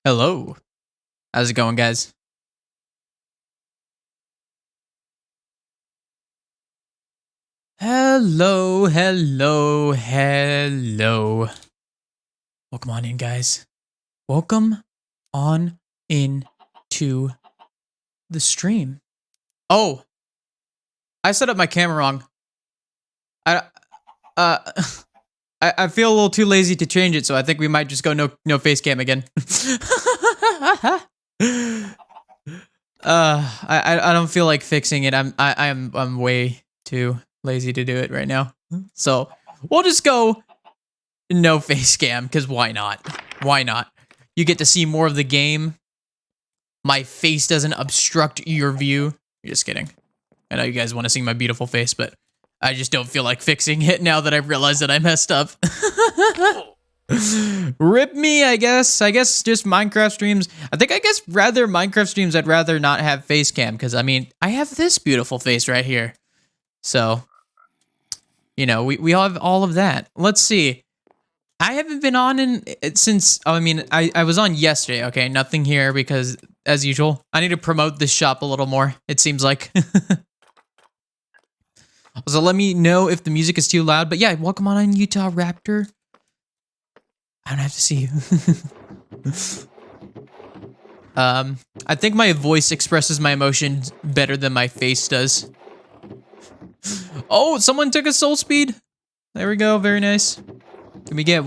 Hello. How's it going, guys? Hello, hello, hello. Welcome on in, guys. Welcome on in to the stream. Oh, I set up my camera wrong. I I feel a little too lazy to change it, so I think we might just go no face cam again. I don't feel like fixing it. I'm way too lazy to do it right now. So we'll just go no face cam, because why not? Why not? You get to see more of the game. My face doesn't obstruct your view. Just kidding. I know you guys want to see my beautiful face, but I just don't feel like fixing it now that I've realized that I messed up. Rip me, I guess. I guess just Minecraft streams. I guess rather Minecraft streams, I'd rather not have face cam, because I mean, I have this beautiful face right here. So, you know, we all have all of that. Let's see. I haven't been on since, I mean, I was on yesterday. Okay, nothing here because, as usual, I need to promote this shop a little more, it seems like. So let me know if the music is too loud. But yeah, welcome on in, Utah Raptor. I don't have to see you. I think my voice expresses my emotions better than my face does. Oh, someone took a soul speed. There we go, very nice. Can we get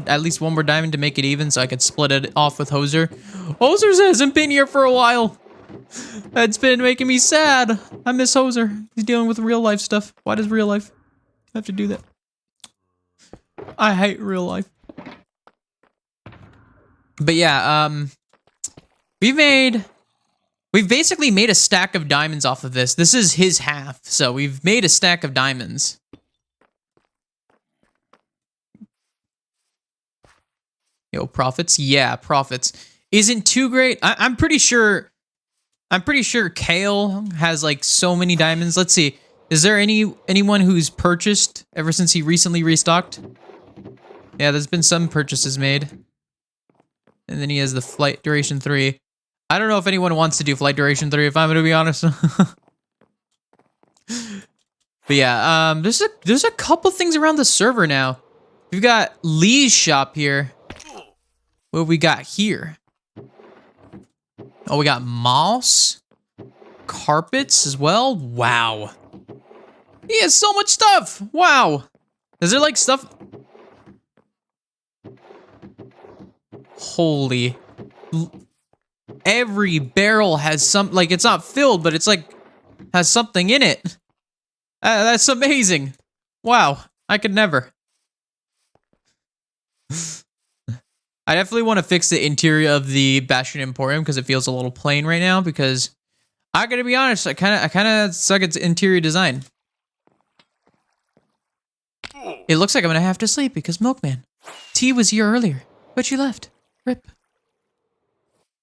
at least one more diamond to make it even so I could split it off with Hoser? Hoser hasn't been here for a while. That's been making me sad. I miss Hoser. He's dealing with real life stuff. Why does real life have to do that? I hate real life. But yeah, we've basically made a stack of diamonds off of this. This is his half, so we've made a stack of diamonds. Yo, profits? Yeah, profits. Isn't too great. I'm pretty sure Kale has like so many diamonds. Let's see. Is there anyone who's purchased ever since he recently restocked? Yeah, there's been some purchases made. And then he has the flight duration 3. I don't know if anyone wants to do flight duration 3, if I'm going to be honest. But yeah, there's a couple things around the server now. We've got Lee's shop here. What have we got here? Oh, we got moss, carpets as well. Wow. He has so much stuff. Wow. Is there like stuff? Holy. Every barrel has some, like, it's not filled, but it's like, has something in it. That's amazing. Wow. I could never. I definitely want to fix the interior of the Bastion Emporium because it feels a little plain right now, because I gotta be honest, I kind of suck at interior design. It looks like I'm gonna have to sleep because Milkman. T was here earlier, but she left. Rip.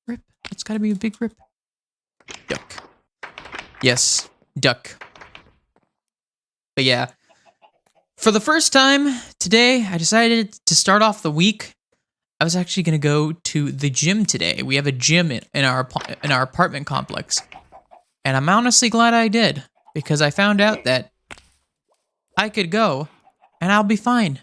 Rip. It's gotta be a big rip. Duck. Yes, duck. But yeah, for the first time today, I decided to start off the week. I was actually gonna go to the gym today. We have a gym in our apartment complex, and I'm honestly glad I did, because I found out that I could go and I'll be fine.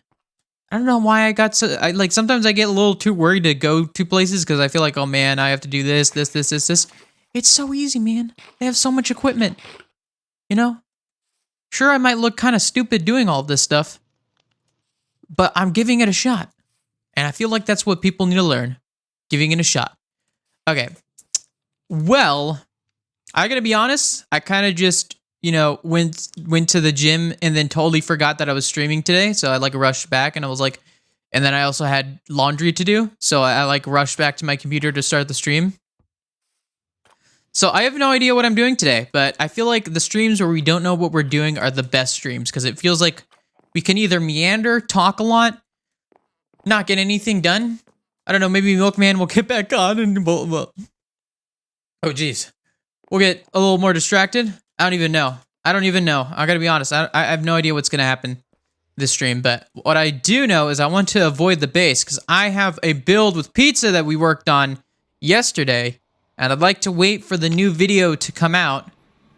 I don't know why I got so, like, sometimes I get a little too worried to go to places because I feel like, oh man, I have to do this. It's so easy, man. They have so much equipment, you know? Sure, I might look kind of stupid doing all this stuff, but I'm giving it a shot. And I feel like that's what people need to learn. Giving it a shot. Okay. Well, I gotta be honest, I kind of just, you know, went to the gym and then totally forgot that I was streaming today. So I like rushed back and I was like, and then I also had laundry to do. So I like rushed back to my computer to start the stream. So I have no idea what I'm doing today, but I feel like the streams where we don't know what we're doing are the best streams, because it feels like we can either meander, talk a lot, not get anything done. I don't know, maybe Milkman will get back on and we'll oh geez, we'll get a little more distracted. I don't even know. I gotta be honest. I have no idea what's gonna happen this stream, but what I do know is I want to avoid the base, because I have a build with pizza that we worked on yesterday, and I'd like to wait for the new video to come out,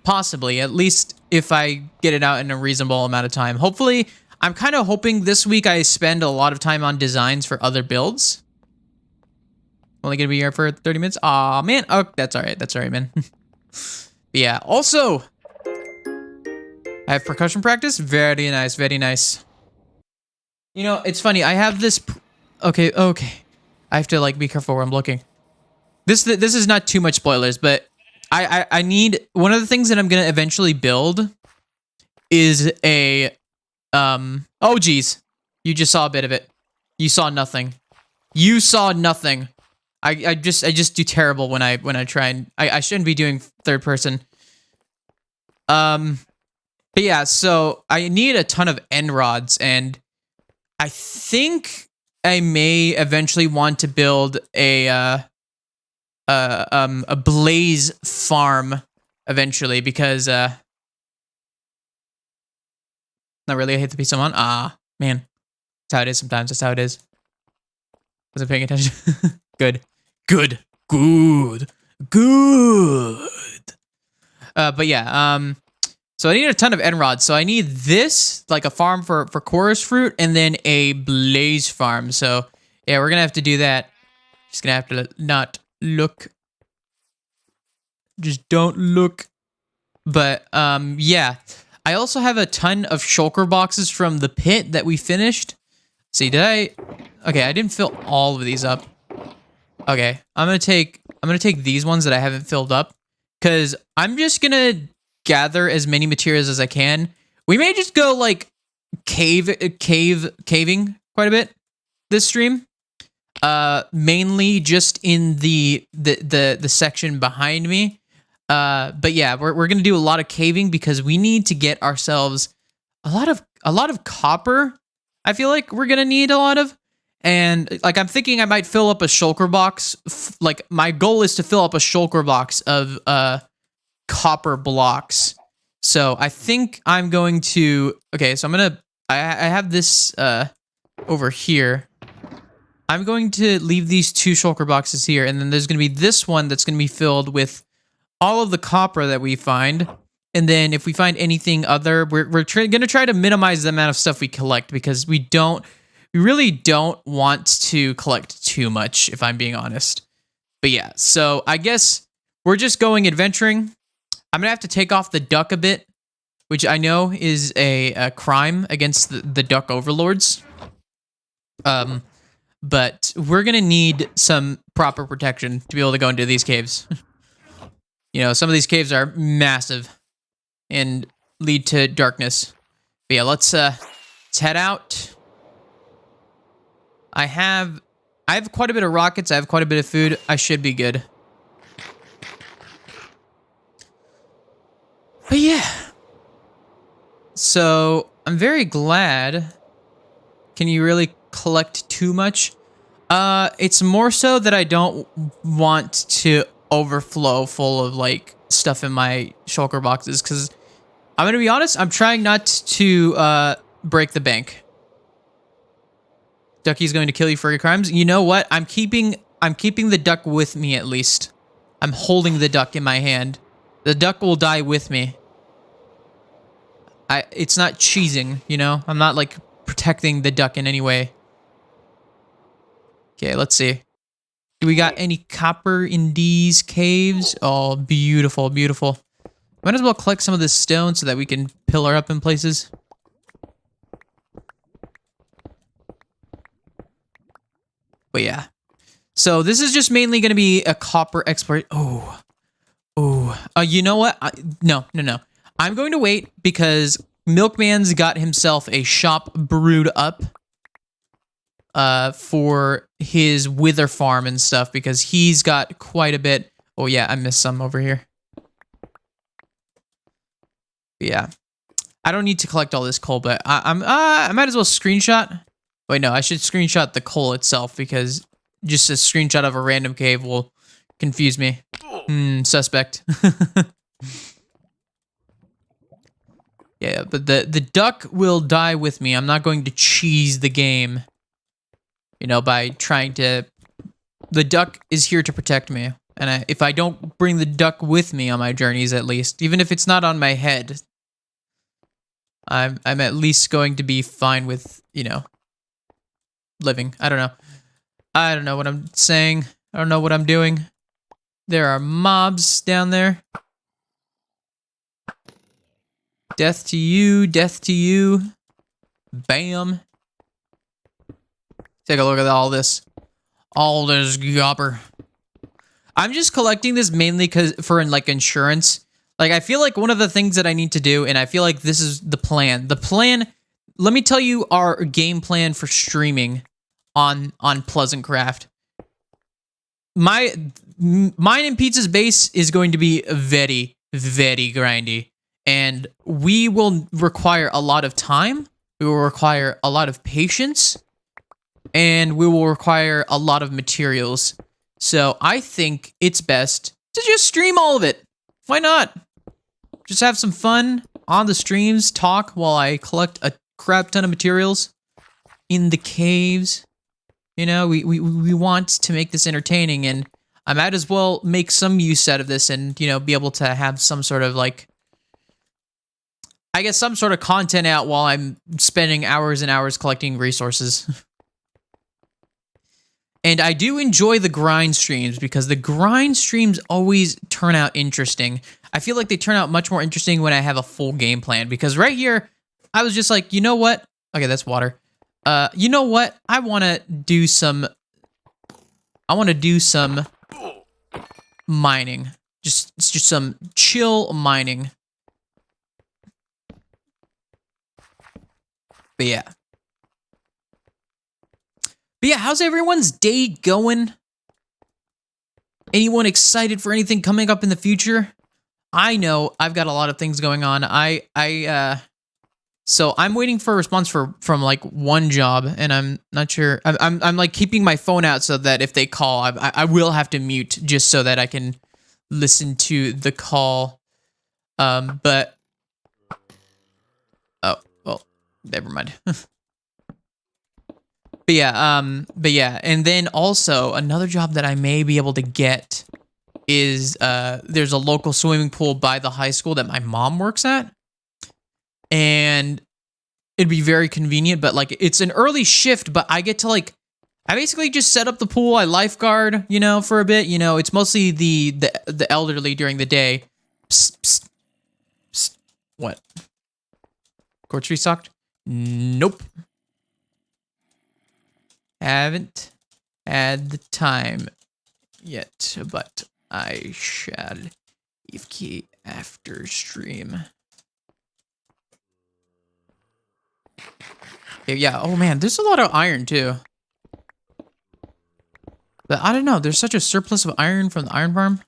possibly, at least if I get it out in a reasonable amount of time. Hopefully, I'm kind of hoping this week I spend a lot of time on designs for other builds. Only gonna be here for 30 minutes. Aw, man. Oh, that's all right. That's all right, man. Yeah, also, I have percussion practice. Very nice, very nice. You know, it's funny. I have this... Okay. I have to, like, be careful where I'm looking. This is not too much spoilers, but I need... One of the things that I'm gonna eventually build is a... Oh, geez. You just saw a bit of it. You saw nothing. You saw nothing. I just do terrible when I try and... I shouldn't be doing third person. But yeah, so I need a ton of end rods, and I think I may eventually want to build a blaze farm eventually, because not really. I hate the piece I'm on. Ah, man, that's how it is sometimes. That's how it is. Wasn't paying attention. Good. But yeah, so I need a ton of end rods. So I need this, like a farm for chorus fruit, and then a blaze farm. So yeah, we're gonna have to do that. Just gonna have to not look. Just don't look. But yeah, I also have a ton of shulker boxes from the pit that we finished. See, did I? Okay, I didn't fill all of these up. Okay, I'm gonna take these ones that I haven't filled up, because I'm just gonna gather as many materials as I can. We may just go like caving quite a bit this stream. Mainly just in the section behind me. But yeah, we're gonna do a lot of caving because we need to get ourselves a lot of copper. I feel like we're gonna need a lot of. And like, I'm thinking I might fill up a shulker box. Like, my goal is to fill up a shulker box of copper blocks. So I think I'm going to... Okay, so I'm gonna... I have this over here. I'm going to leave these two shulker boxes here, and then there's going to be this one that's going to be filled with all of the copper that we find. And then if we find anything other, we're going to try to minimize the amount of stuff we collect, because we really don't want to collect too much, if I'm being honest. But yeah, so I guess we're just going adventuring. I'm going to have to take off the duck a bit, which I know is a crime against the duck overlords. But we're going to need some proper protection to be able to go into these caves. You know, some of these caves are massive and lead to darkness. But yeah, let's head out. I have quite a bit of rockets. I have quite a bit of food. I should be good. But yeah. So, I'm very glad. Can you really collect too much? It's more so that I don't want to overflow full of, like, stuff in my shulker boxes, because I'm going to be honest, I'm trying not to break the bank. Ducky's going to kill you for your crimes. You know what? I'm keeping the duck with me, at least. I'm holding the duck in my hand. The duck will die with me. It's not cheesing, you know? I'm not, like, protecting the duck in any way. Okay, let's see. Do we got any copper in these caves? Oh, beautiful, beautiful. Might as well collect some of this stone so that we can pillar up in places. But yeah. So this is just mainly going to be a copper export. Oh. You know what? No. I'm going to wait because Milkman's got himself a shop brewed up for his wither farm and stuff, because he's got quite a bit. Oh yeah, I missed some over here. But yeah. I don't need to collect all this coal, but I might as well screenshot. Wait, no, I should screenshot the coal itself, because just a screenshot of a random cave will confuse me. Suspect. Yeah, but the duck will die with me. I'm not going to cheese the game, you know, by trying to the duck is here to protect me. And if I don't bring the duck with me on my journeys, at least, even if it's not on my head, I'm at least going to be fine with, you know, living. I don't know. I don't know what I'm saying. I don't know what I'm doing. There are mobs down there. Death to you, death to you. Bam. Take a look at all this. All this gopper. I'm just collecting this mainly for like insurance. Like, I feel like one of the things that I need to do, and I feel like this is the plan. The plan, let me tell you our game plan for streaming on PLEASANTCRAFT. Mine and Pizza's base is going to be very, very grindy. And we will require a lot of time. We will require a lot of patience. And we will require a lot of materials. So I think it's best to just stream all of it. Why not? Just have some fun on the streams, talk while I collect a crap ton of materials in the caves. You know, we want to make this entertaining, and I might as well make some use out of this and, you know, be able to have some sort of, like, I guess some sort of content out while I'm spending hours and hours collecting resources. And I do enjoy the grind streams because the grind streams always turn out interesting. I feel like they turn out much more interesting when I have a full game plan, because right here, I was just like, you know what? Okay, that's water. You know what? I want to do some mining. Just some chill mining. But yeah. But yeah, how's everyone's day going? Anyone excited for anything coming up in the future? I know I've got a lot of things going on. So I'm waiting for a response from like one job, and I'm not sure. I'm like keeping my phone out so that if they call, I will have to mute just so that I can listen to the call. But oh well, never mind. But yeah, and then also another job that I may be able to get is there's a local swimming pool by the high school that my mom works at. And it'd be very convenient, but like it's an early shift, but I get to like I basically just set up the pool, I lifeguard, you know, for a bit, you know, it's mostly the elderly during the day. Psst, psst, psst. What? Quartz restocked? Nope. Haven't had the time yet, but I shall if after stream. Yeah, oh man, there's a lot of iron too. But I don't know, there's such a surplus of iron from the iron farm.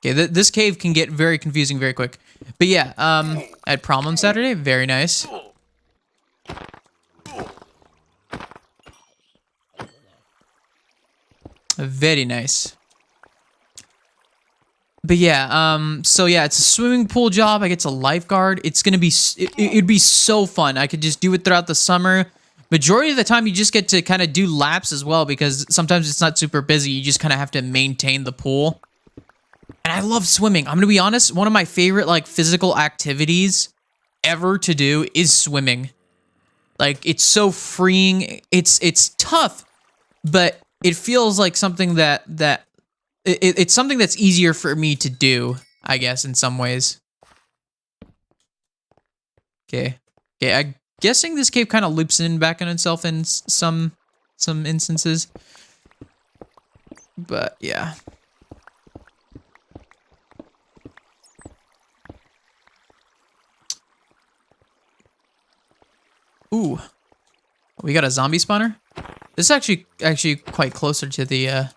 Okay, this cave can get very confusing very quick. But yeah, I had prom on Saturday. Very nice. Very nice. But yeah, so yeah, it's a swimming pool job. I get to lifeguard. It's gonna be, it'd be so fun. I could just do it throughout the summer. Majority of the time, you just get to kind of do laps as well, because sometimes it's not super busy. You just kind of have to maintain the pool. And I love swimming. I'm gonna be honest, one of my favorite like physical activities ever to do is swimming. Like, it's so freeing. It's tough, but it feels like something it's something that's easier for me to do, I guess, in some ways. Okay. Okay, I'm guessing this cave kind of loops in back on itself in some instances. But yeah. Ooh, we got a zombie spawner. This is actually quite closer to the.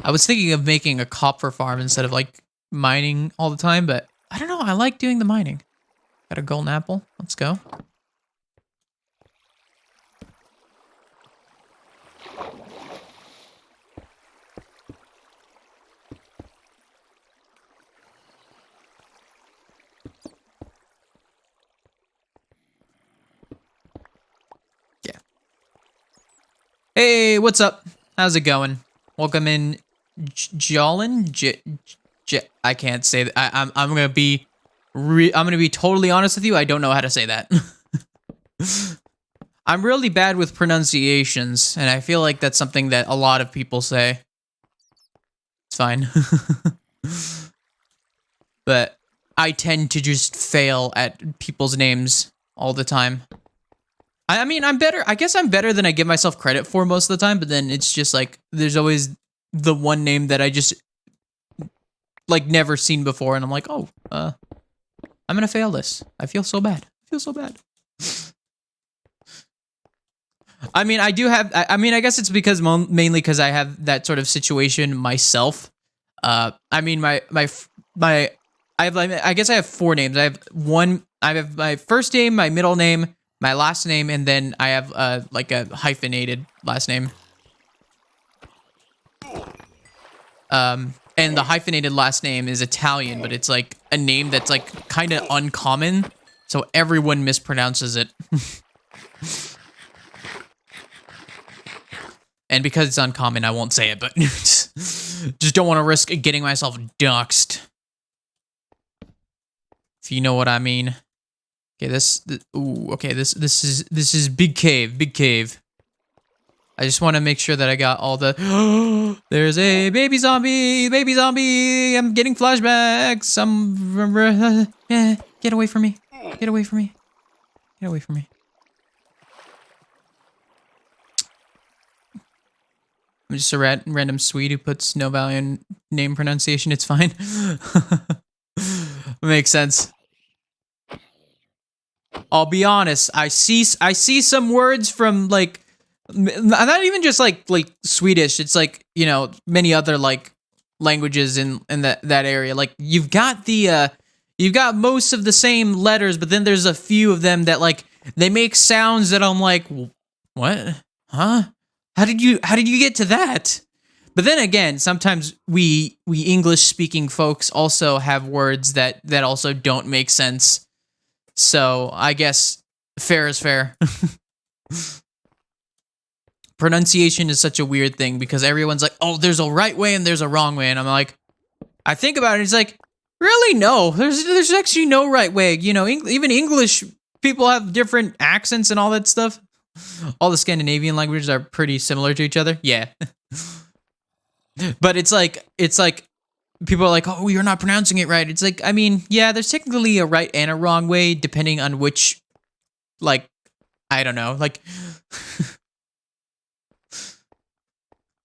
I was thinking of making a copper farm instead of like mining all the time, but I don't know. I like doing the mining. Got a golden apple. Let's go. Hey, what's up? How's it going? Welcome in, Jolin. I can't say that. I'm gonna be, I'm gonna be totally honest with you. I don't know how to say that. I'm really bad with pronunciations, and I feel like that's something that a lot of people say. It's fine. But I tend to just fail at people's names all the time. I mean, I'm better. I guess I'm better than I give myself credit for most of the time, but then it's just like, there's always the one name that I just, like, never seen before, and I'm like, oh, I'm gonna fail this. I feel so bad. I feel so bad. I mean, I do have, I mean, I guess it's because mainly because I have that sort of situation myself. I mean, I guess I have 4 names. I have my first name, my middle name, my last name, and then I have like a hyphenated last name. And the hyphenated last name is Italian, but it's like a name that's like kind of uncommon, so everyone mispronounces it. And because it's uncommon, I won't say it, but just don't want to risk getting myself doxxed. If you know what I mean. Okay, this is big cave. I just want to make sure that I got all the there's a baby zombie, I'm getting flashbacks. Get away from me. Get away from me. Get away from me. I'm just a random Swede who puts no value in name pronunciation. It's fine. Makes sense. I'll be honest. I see some words from like, not even just like Swedish. It's like, you know, many other like languages in that area. Like you've got most of the same letters, but then there's a few of them that like they make sounds that I'm like, what? Huh? How did you get to that? But then again, sometimes we English speaking folks also have words that also don't make sense. So I guess fair is fair. Pronunciation is such a weird thing because everyone's like, oh, there's a right way and there's a wrong way. And I'm like, I think about it. It's like, really? No, there's actually no right way. You know, even English people have different accents and all that stuff. All the Scandinavian languages are pretty similar to each other. Yeah. But it's like people are like, oh, you're not pronouncing it right. It's like, I mean, yeah, there's technically a right and a wrong way depending on which, like, I don't know, like,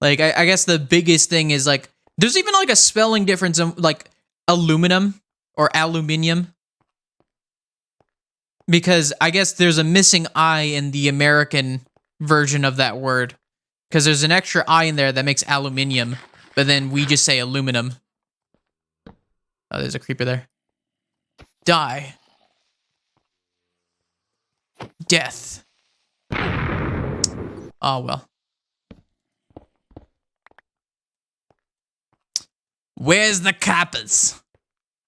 like, I guess the biggest thing is like, there's even like a spelling difference in like aluminum or aluminium. Because I guess there's a missing I in the American version of that word. Because there's an extra I in there that makes aluminium. But then we just say aluminum. Oh, there's a creeper there. Die. Death. Oh, well. Where's the coppers?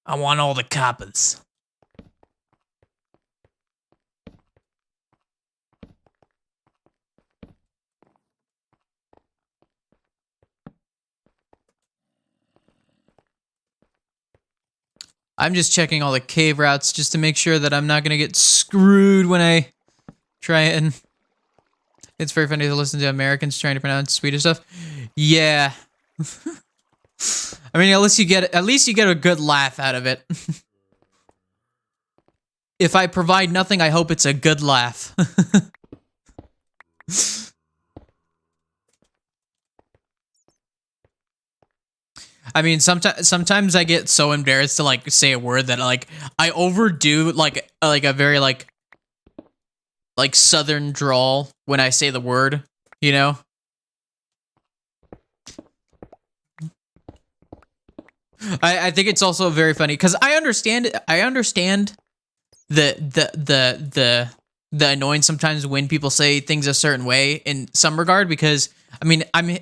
I want all the coppers. I'm just checking all the cave routes just to make sure that I'm not going to get screwed when I try it. And it's very funny to listen to Americans trying to pronounce Swedish stuff. Yeah. I mean, at least you get a good laugh out of it. If I provide nothing, I hope it's a good laugh. I mean, sometimes I get so embarrassed to like say a word that like I overdo like a very like southern drawl when I say the word, you know? I think it's also very funny because I understand the annoyance sometimes when people say things a certain way in some regard because I mean I'm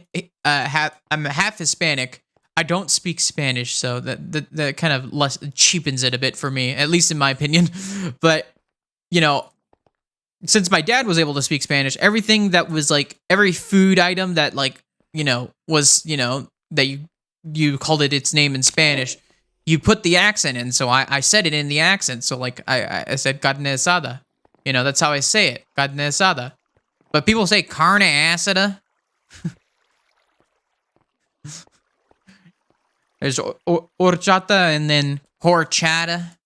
half Hispanic. I don't speak Spanish, so that kind of cheapens it a bit for me, at least in my opinion. But, you know, since my dad was able to speak Spanish, everything that was like every food item that like, was, that you called it its name in Spanish, you put the accent in. So I said it in the accent. So like I said carne asada. That's how I say it. Carne asada. But people say carne asada. There's horchata and then horchata.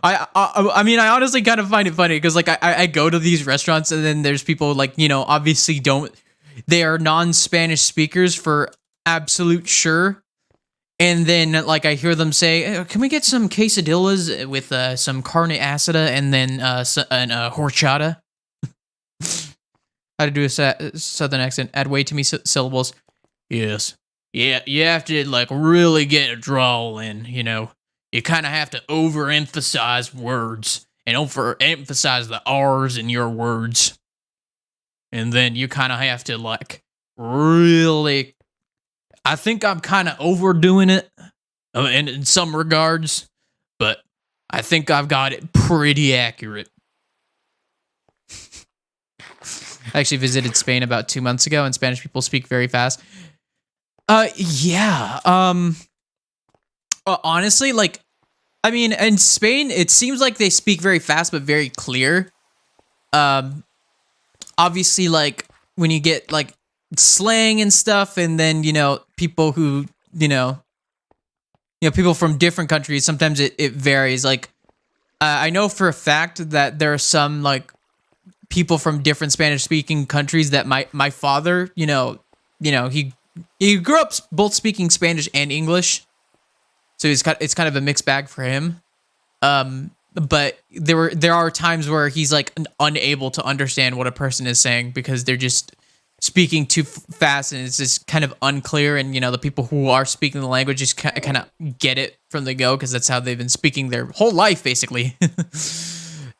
I mean, I honestly kind of find it funny because like I go to these restaurants and then there's people like, obviously they are non-Spanish speakers for absolute sure. And then like I hear them say, can we get some quesadillas with some carne asada and then horchata? How to do a southern accent, add way too many syllables. Yes. Yeah, you have to like really get a drawl in, You kind of have to overemphasize words and overemphasize the R's in your words. And then you kind of have to like really, I think I'm kind of overdoing it in some regards, but I think I've got it pretty accurate. I actually visited Spain about 2 months ago and Spanish people speak very fast. Yeah. Honestly, like, I mean, in Spain, it seems like they speak very fast, but very clear. Obviously, like, when you get, like, slang and stuff, and then, people who, people from different countries, sometimes it varies. Like, I know for a fact that there are some, like, people from different Spanish-speaking countries that my father, he grew up both speaking Spanish and English. So it's kind of a mixed bag for him. But there are times where he's like unable to understand what a person is saying because they're just speaking too fast and it's just kind of unclear. And the people who are speaking the language just kind of get it from the go because that's how they've been speaking their whole life, basically.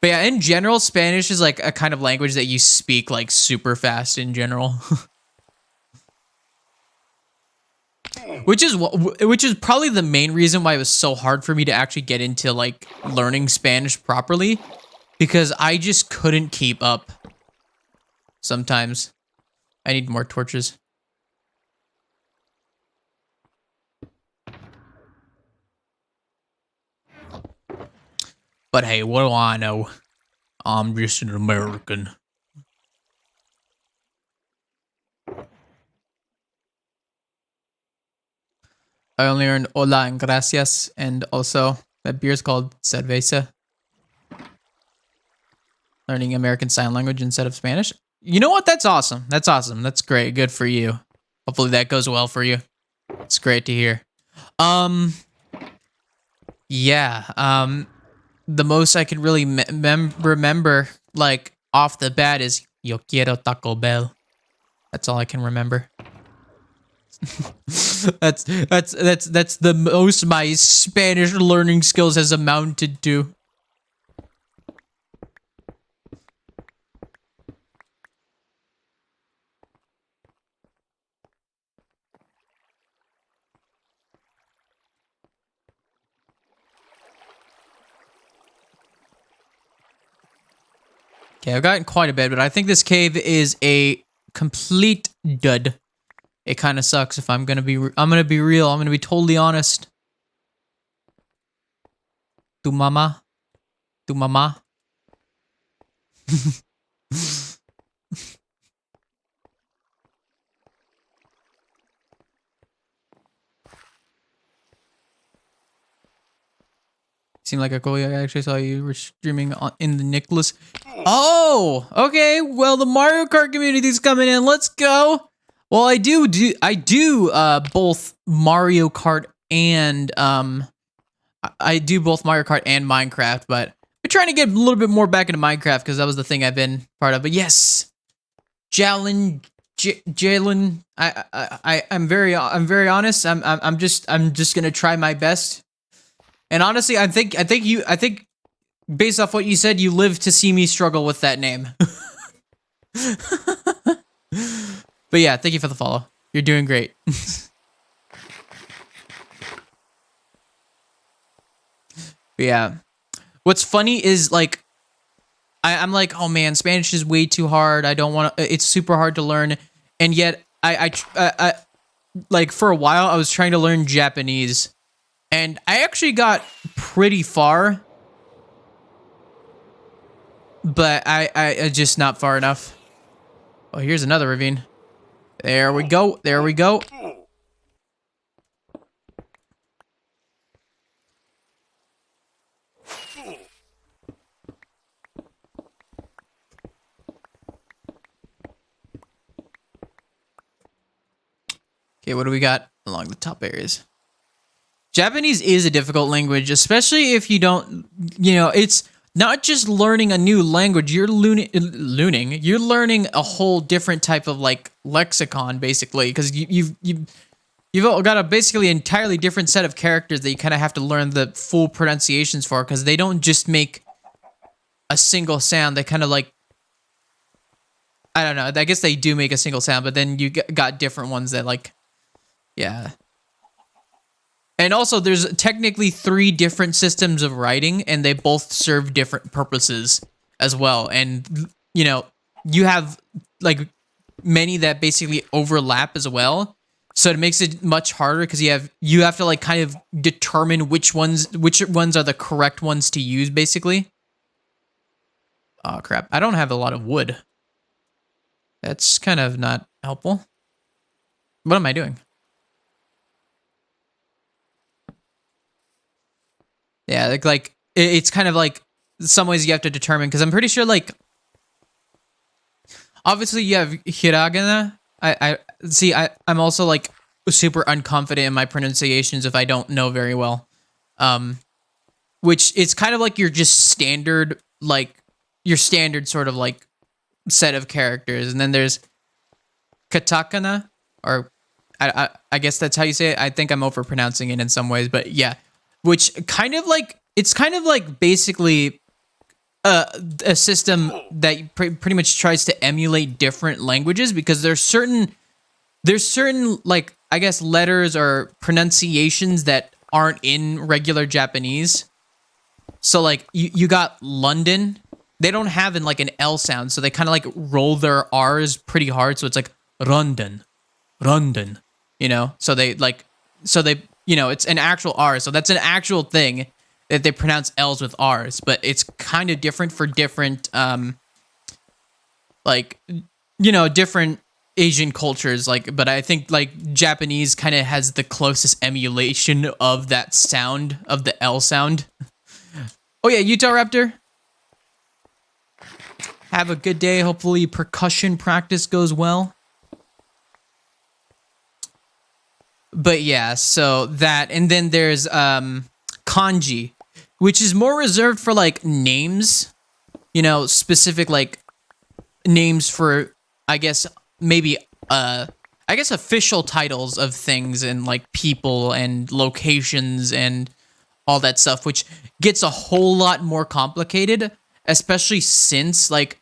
But yeah, in general, Spanish is like a kind of language that you speak like super fast in general. Which is probably the main reason why it was so hard for me to actually get into like learning Spanish properly, because I just couldn't keep up. Sometimes I need more torches. But hey, what do I know? I'm just an American. I only learned hola and gracias, and also that beer is called cerveza. Learning American Sign Language instead of Spanish. You know what? That's awesome. That's awesome. That's great. Good for you. Hopefully that goes well for you. It's great to hear. Yeah. The most I can really remember, like, off the bat is Yo quiero Taco Bell. That's all I can remember. that's the most my Spanish learning skills has amounted to. Okay, I've gotten quite a bit, but I think this cave is a complete dud. It kind of sucks if I'm gonna be real. I'm gonna be totally honest. Tu mama. Seemed like a cool. I actually saw you were streaming in the Nicholas. Oh, okay. Well, the Mario Kart community's coming in. Let's go. Well, I do both Mario Kart and I do both Mario Kart and Minecraft, but I'm trying to get a little bit more back into Minecraft because that was the thing I've been part of. But yes, Jalen, I'm very honest. I'm just gonna try my best. And honestly, I think based off what you said, you live to see me struggle with that name. But yeah, thank you for the follow. You're doing great. But yeah. What's funny is like I'm like, oh man, Spanish is way too hard. I don't want to. It's super hard to learn, and yet I like for a while I was trying to learn Japanese, and I actually got pretty far, but I just not far enough. Oh, here's another ravine. There we go. There we go. Okay, what do we got along the top areas? Japanese is a difficult language, especially if you don't, it's not just learning a new language, you're you're learning a whole different type of like lexicon basically, because you've got a basically entirely different set of characters that you kind of have to learn the full pronunciations for, because they don't just make a single sound. They kind of like, I don't know, I guess they do make a single sound, but then you got different ones that like, yeah. And also, there's technically 3 different systems of writing, and they both serve different purposes as well. And, you have, like, many that basically overlap as well. So it makes it much harder, because you have to, like, kind of determine which ones are the correct ones to use, basically. Oh, crap. I don't have a lot of wood. That's kind of not helpful. What am I doing? Yeah, like it's kind of like some ways you have to determine, because I'm pretty sure like obviously you have hiragana. I'm also like super unconfident in my pronunciations if I don't know very well. Which it's kind of like your standard sort of like set of characters, and then there's katakana, or I guess that's how you say it. I think I'm overpronouncing it in some ways, but yeah. Which it's kind of like basically a system that pretty much tries to emulate different languages, because there's certain like, I guess, letters or pronunciations that aren't in regular Japanese. So like you got London, they don't have like an L sound, so they kind of like roll their R's pretty hard, so it's like London, so they it's an actual R, so that's an actual thing that they pronounce L's with R's, but it's kind of different for different, different Asian cultures, but I think, like, Japanese kind of has the closest emulation of that sound, of the L sound. Oh yeah, Utah Raptor. Have a good day. Hopefully percussion practice goes well. But yeah, so that, and then there's kanji, which is more reserved for like names, specific like names for, I guess, maybe official titles of things, and like people and locations and all that stuff, which gets a whole lot more complicated, especially since like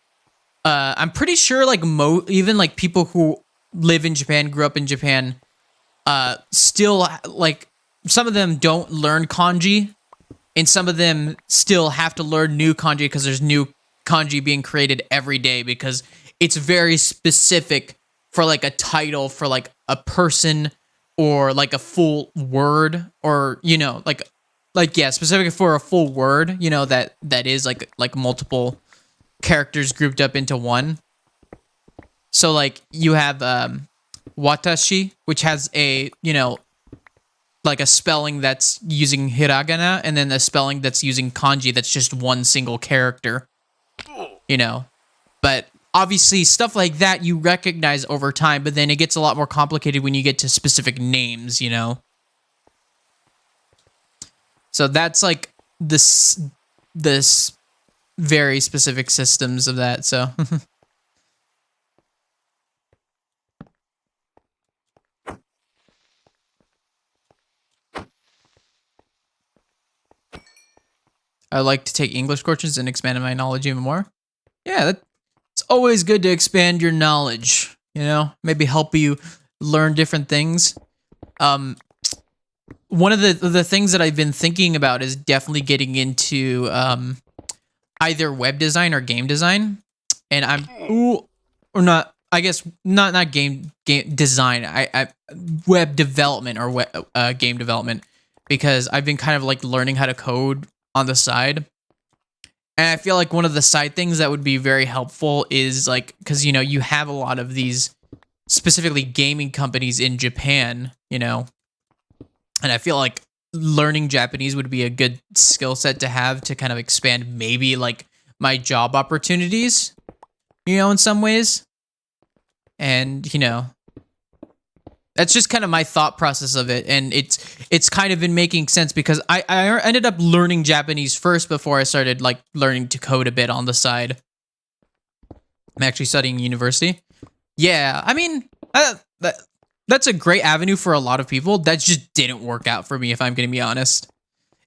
I'm pretty sure like even like people who live in Japan, grew up in Japan, still, like, some of them don't learn kanji, and some of them still have to learn new kanji, because there's new kanji being created every day, because it's very specific for like a title for like a person, or like a full word, or yeah, specific for a full word, that is like multiple characters grouped up into one. So like you have watashi, which has a, like a spelling that's using hiragana, and then a spelling that's using kanji that's just one single character, But obviously stuff like that you recognize over time, but then it gets a lot more complicated when you get to specific names, So that's like this very specific systems of that, so... I like to take English courses and expand my knowledge even more. Yeah, it's always good to expand your knowledge, maybe help you learn different things. One of the things that I've been thinking about is definitely getting into either web design or game design, and or not. I guess not game design. I web development or game development, because I've been kind of like learning how to code on the side. And I feel like one of the side things that would be very helpful is like, because, you know, you have a lot of these specifically gaming companies in Japan, you know, and I feel like learning Japanese would be a good skill set to have to kind of expand maybe like my job opportunities, you know, in some ways. And, you know, that's just kind of my thought process of it, and it's kind of been making sense because I ended up learning Japanese first before I started like learning to code a bit on the side. I'm actually studying university. Yeah, I mean that's a great avenue for a lot of people. That just didn't work out for me, if I'm gonna be honest.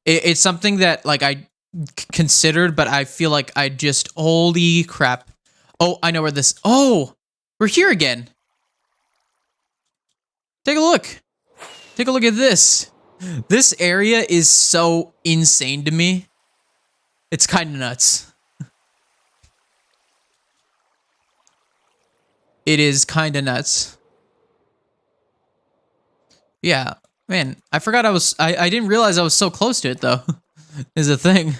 It's something that like I considered, but I feel like I just, holy crap. Oh, I know where this. Oh, we're here again. Take a look. Take a look at this. This area is so insane to me. It's kind of nuts. It is kind of nuts. Yeah, man, I forgot I didn't realize I was so close to it though. Is a thing.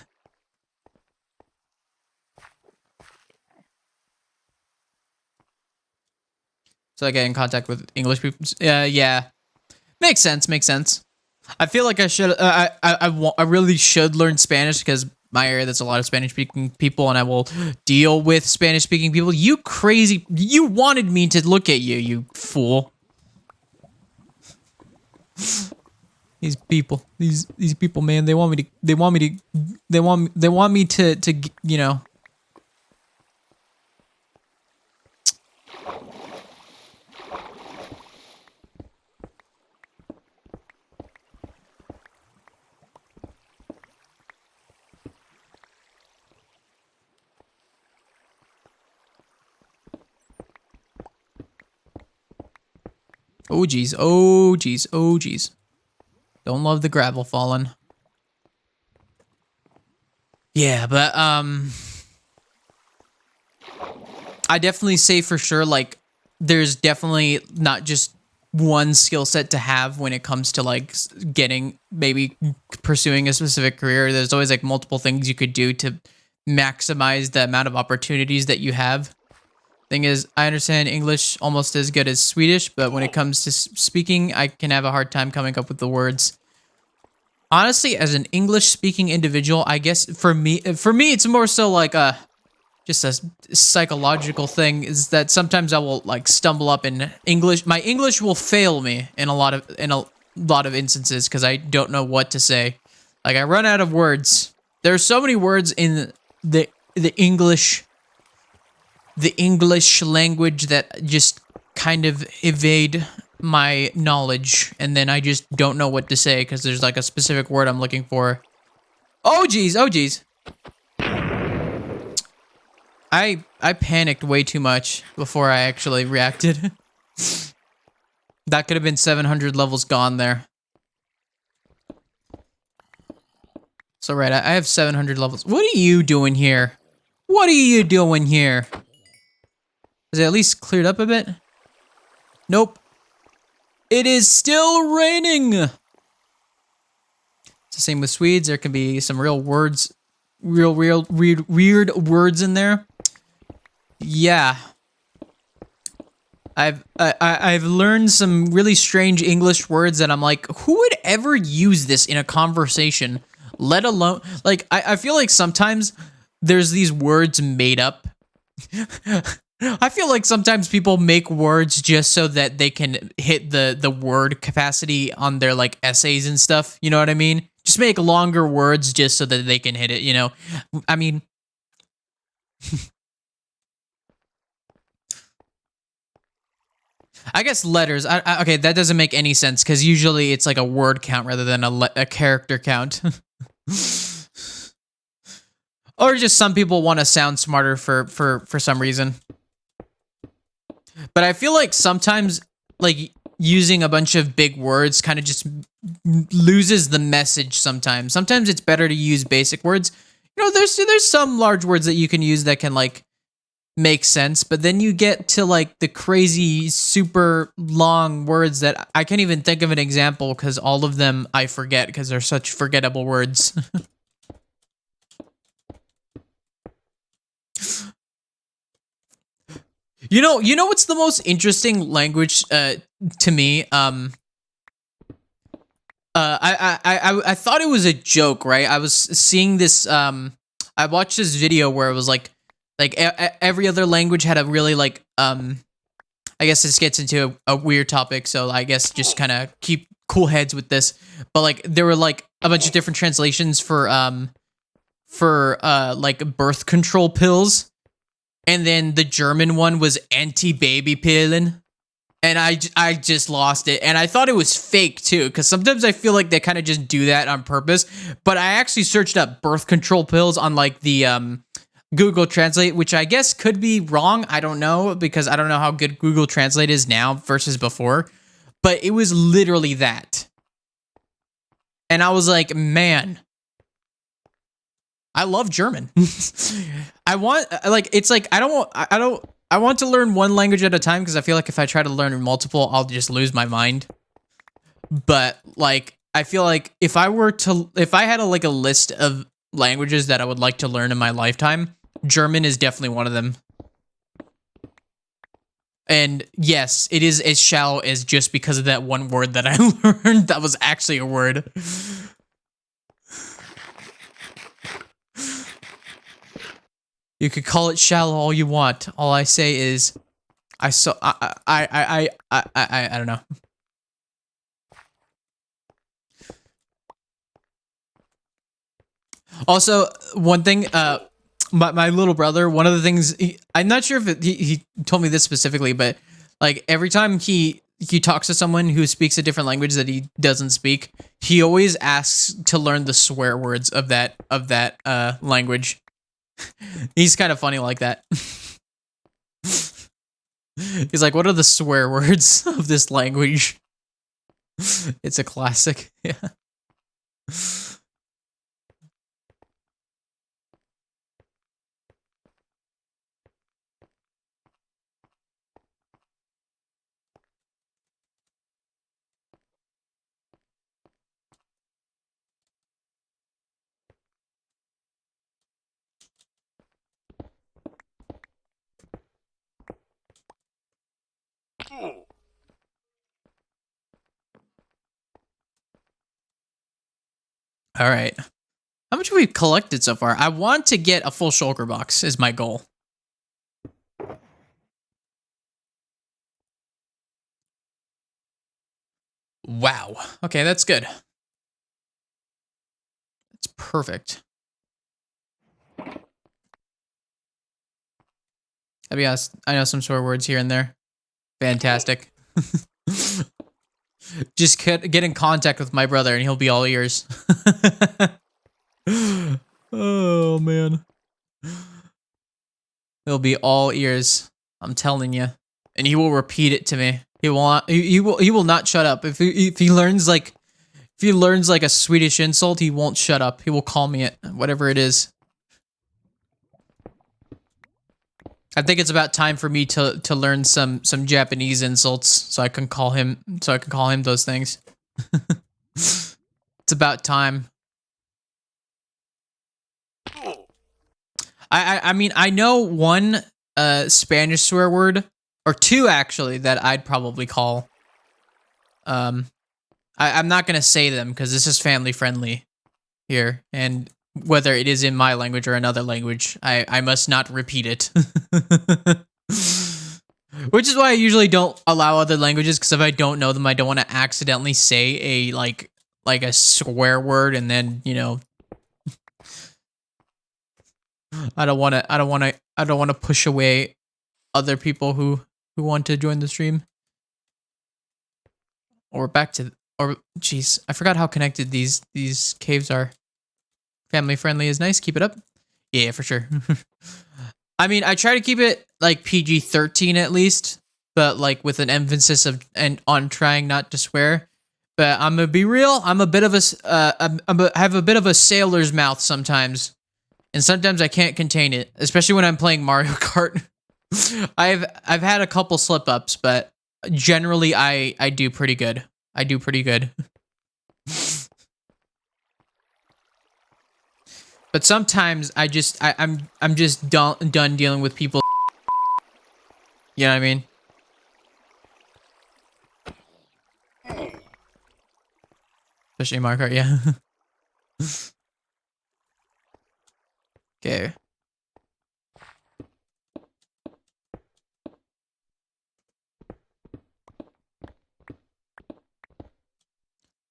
So I get in contact with English people. Yeah, makes sense. Makes sense. I feel like I should. I really should learn Spanish because my area there's a lot of Spanish-speaking people, and I will deal with Spanish-speaking people. You crazy! You wanted me to look at you, you fool. These people, these people, man. They want me to you know. Oh geez, oh geez, oh geez. Don't love the gravel falling. Yeah, but I definitely say for sure, like, there's definitely not just one skill set to have when it comes to like getting, maybe pursuing a specific career. There's always like multiple things you could do to maximize the amount of opportunities that you have. Thing is, I understand English almost as good as Swedish, but when it comes to speaking, I can have a hard time coming up with the words. Honestly, as an English-speaking individual, I guess for me, it's more so like just a psychological thing. Is that sometimes I will like stumble up in English. My English will fail me in a lot of instances because I don't know what to say. Like I run out of words. There's so many words in the English language that just kind of evade my knowledge, and then I just don't know what to say because there's like a specific word I'm looking for. Oh geez, oh geez. I panicked way too much before I actually reacted. That could have been 700 levels gone there. So right, I have 700 levels. What are you doing here? What are you doing here? Is it at least cleared up a bit? Nope. It is still raining! It's the same with Swedes. There can be some real words, weird words in there. Yeah. I've learned some really strange English words that I'm like, who would ever use this in a conversation? Let alone, like, I feel like sometimes there's these words made up. I feel like sometimes people make words just so that they can hit the word capacity on their like essays and stuff. You know what I mean? Just make longer words just so that they can hit it, you know? I mean... I guess letters. Okay, that doesn't make any sense because usually it's like a word count rather than a character count. Or just some people want to sound smarter for some reason. But I feel like sometimes, like, using a bunch of big words kind of just loses the message sometimes. Sometimes it's better to use basic words. You know, there's some large words that you can use that can like make sense, but then you get to like the crazy super long words that I can't even think of an example because all of them I forget because they're such forgettable words. You know what's the most interesting language to me? I thought it was a joke, right? I was seeing this I watched this video where it was like every other language had a really like I guess this gets into a weird topic, so I guess just kind of keep cool heads with this. But like there were like a bunch of different translations for like birth control pills. And then the German one was anti-baby-pillen. And I just lost it. And I thought it was fake too, because sometimes I feel like they kind of just do that on purpose. But I actually searched up birth control pills on like the Google Translate, which I guess could be wrong. I don't know, because I don't know how good Google Translate is now versus before. But it was literally that. And I was like, man, I love German. I want I want to learn one language at a time, because I feel like if I try to learn multiple, I'll just lose my mind. But like I feel like if I had like a list of languages that I would like to learn in my lifetime, German is definitely one of them. And yes, it is as shallow as just because of that one word that I learned that was actually a word. You could call it shallow all you want. All I say is, I don't know. Also, one thing, my little brother, one of the things, I'm not sure if he told me this specifically, but like every time he talks to someone who speaks a different language that he doesn't speak, he always asks to learn the swear words of that language. He's kind of funny like that. He's like, what are the swear words of this language? It's a classic. Yeah. All right. How much have we collected so far? I want to get a full shulker box is my goal. Wow. Okay, that's good. That's perfect. I'll be honest, I know some swear words here and there. Fantastic. Just get in contact with my brother and he'll be all ears. Oh, man. He'll be all ears. I'm telling you. And he will repeat it to me. He will not shut up. If he learns like a Swedish insult, he won't shut up. He will call me it, whatever it is. I think it's about time for me to learn some Japanese insults so I can call him those things. It's about time. I mean, I know one Spanish swear word, or two actually, that I'd probably call. I'm not gonna say them because this is family friendly here, and whether it is in my language or another language, I must not repeat it. Which is why I usually don't allow other languages, because if I don't know them, I don't want to accidentally say a like a swear word and then, you know, I don't want to push away other people who want to join the stream. Or jeez, I forgot how connected these caves are. Family friendly is nice. Keep it up. Yeah, for sure. I mean, I try to keep it like PG-13 at least, but like with an emphasis on trying not to swear. But I'm gonna be real. I'm a bit of I have a bit of a sailor's mouth sometimes, and sometimes I can't contain it, especially when I'm playing Mario Kart. I've had a couple slip ups, but generally I do pretty good. I do pretty good. But sometimes I'm just done dealing with people. You know what I mean? Especially Mario Kart, yeah. Okay.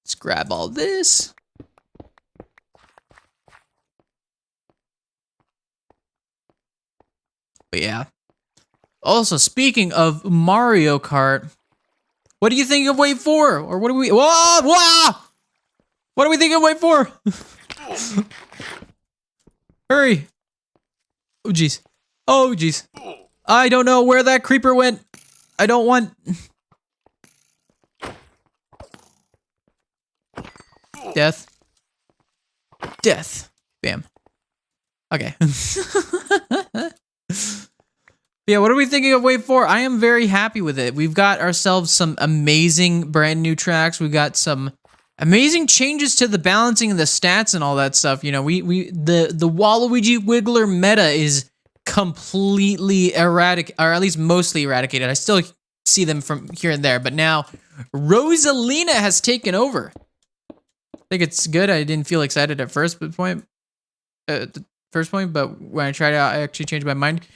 Let's grab all this. But yeah. Also, speaking of Mario Kart, what do you think of Wave 4? Or what do we... Whoa! Whoa! What do we think of Wave 4? Hurry! Oh, jeez. Oh, jeez. I don't know where that creeper went. I don't want... Death. Death. Bam. Okay. Yeah, what are we thinking of Wave 4? I am very happy with it. We've got ourselves some amazing brand new tracks. We've got some amazing changes to the balancing and the stats and all that stuff. You know, the Waluigi Wiggler meta is completely erratic, or at least mostly eradicated. I still see them from here and there, but now Rosalina has taken over. I think it's good. I didn't feel excited at first point. The first point, but when I tried it out, I actually changed my mind.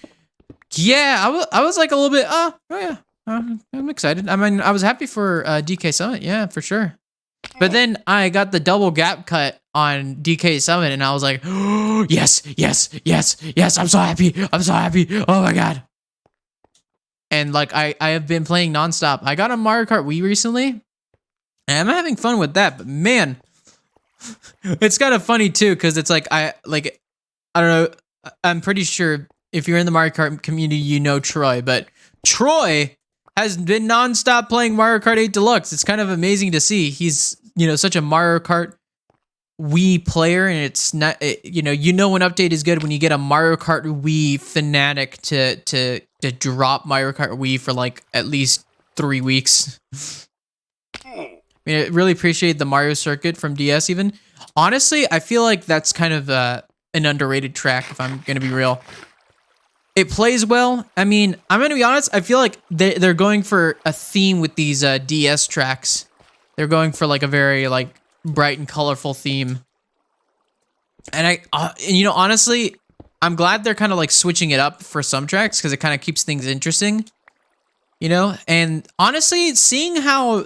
Yeah, I was like a little bit, oh yeah, I'm excited. I mean, I was happy for DK Summit, yeah, for sure. But then I got the double gap cut on DK Summit, and I was like, oh, yes, yes, yes, yes, I'm so happy, oh my god. And like, I have been playing nonstop. I got a Mario Kart Wii recently, and I'm having fun with that, but man, it's kind of funny too, because it's like, I don't know, I'm pretty sure if you're in the Mario Kart community, you know Troy, but Troy has been nonstop playing Mario Kart 8 Deluxe. It's kind of amazing to see. He's, you know, such a Mario Kart Wii player, and it's not, you know when update is good when you get a Mario Kart Wii fanatic to drop Mario Kart Wii for like at least 3 weeks. I mean, I really appreciate the Mario Circuit from DS even. Honestly, I feel like that's kind of an underrated track, if I'm going to be real. It plays well. I mean, I'm going to be honest. I feel like they're going for a theme with these DS tracks. They're going for like a very like bright and colorful theme. And you know, honestly, I'm glad they're kind of like switching it up for some tracks because it kind of keeps things interesting. You know, and honestly, seeing how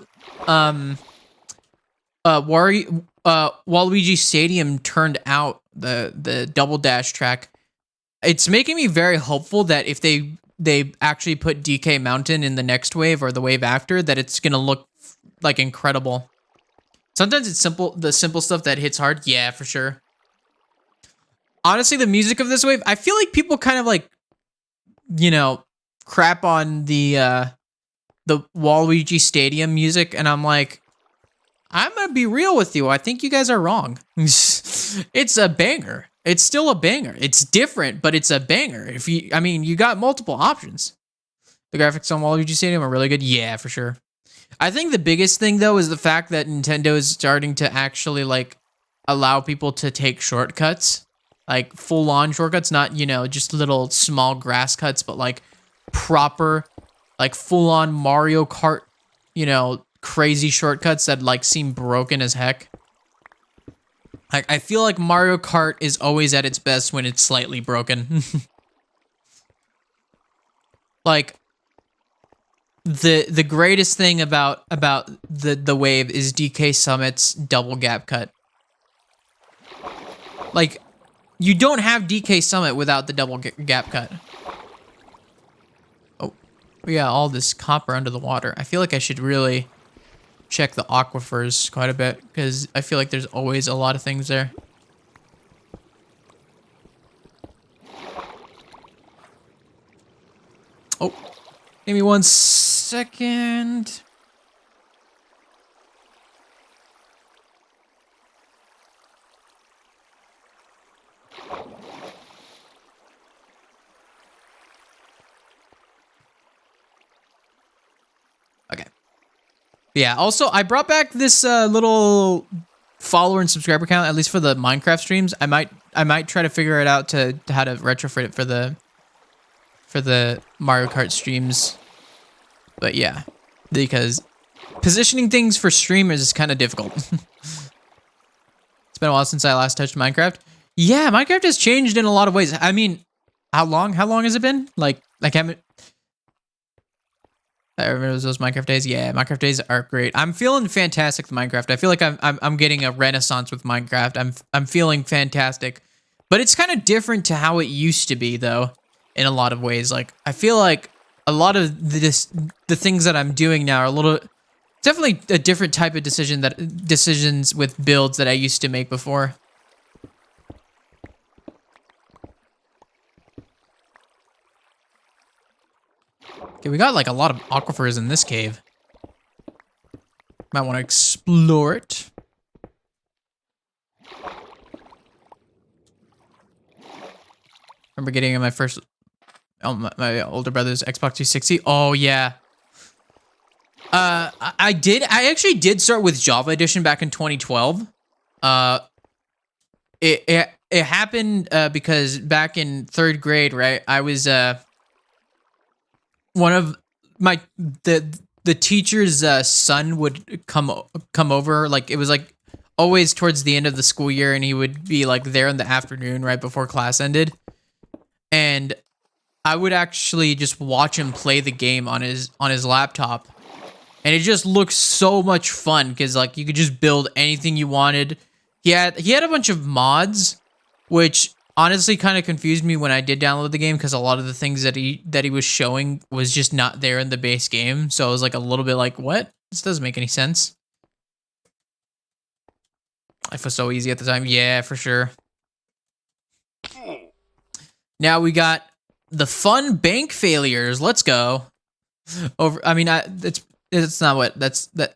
Waluigi Stadium turned out, the Double Dash track, it's making me very hopeful that if they actually put DK Mountain in the next wave or the wave after, that it's gonna look like incredible. Sometimes it's the simple stuff that hits hard. Yeah, for sure. Honestly, the music of this wave, I feel like people kind of like, you know, crap on the Waluigi Stadium music, and I'm like, I'm gonna be real with you. I think you guys are wrong. It's a banger. It's still a banger. It's different, but it's a banger. I mean, you got multiple options. The graphics on Waluigi Stadium are really good. Yeah, for sure. I think the biggest thing though is the fact that Nintendo is starting to actually like allow people to take shortcuts, like full-on shortcuts, not, you know, just little small grass cuts, but like proper, like full-on Mario Kart, you know, crazy shortcuts that like seem broken as heck. Like, I feel like Mario Kart is always at its best when it's slightly broken. Like, the greatest thing about the wave is DK Summit's double gap cut. Like, you don't have DK Summit without the double gap cut. Oh, we got all this copper under the water. I feel like I should really check the aquifers quite a bit, because I feel like there's always a lot of things there. Oh, give me 1 second. Yeah, also, I brought back this little follower and subscriber count, at least for the Minecraft streams. I might try to figure it out to how to retrofit it for the Mario Kart streams. But yeah, because positioning things for streamers is kind of difficult. It's been a while since I last touched Minecraft. Yeah, Minecraft has changed in a lot of ways. I mean, how long has it been? Like I remember those Minecraft days. Yeah, Minecraft days are great. I'm feeling fantastic with Minecraft. I feel like I'm getting a renaissance with Minecraft. I'm feeling fantastic, but it's kind of different to how it used to be though, in a lot of ways. Like I feel like a lot of the things that I'm doing now are a little, definitely a different type of decisions with builds that I used to make before. Okay, we got like a lot of aquifers in this cave. Might want to explore it. Remember getting my first, my older brother's Xbox 360. Oh yeah. I actually did start with Java Edition back in 2012. It happened because back in 3rd grade, right? I was one of the teacher's son would come over. Like it was like always towards the end of the school year, and he would be like there in the afternoon right before class ended, and I would actually just watch him play the game on his laptop, and it just looked so much fun because like you could just build anything you wanted. He had a bunch of mods, which honestly kind of confused me when I did download the game because a lot of the things that he was showing was just not there in the base game. So I was like a little bit like, what? This doesn't make any sense. Life was so easy at the time. Yeah, for sure. Now we got the fun bank failures. Let's go. I mean, it's not what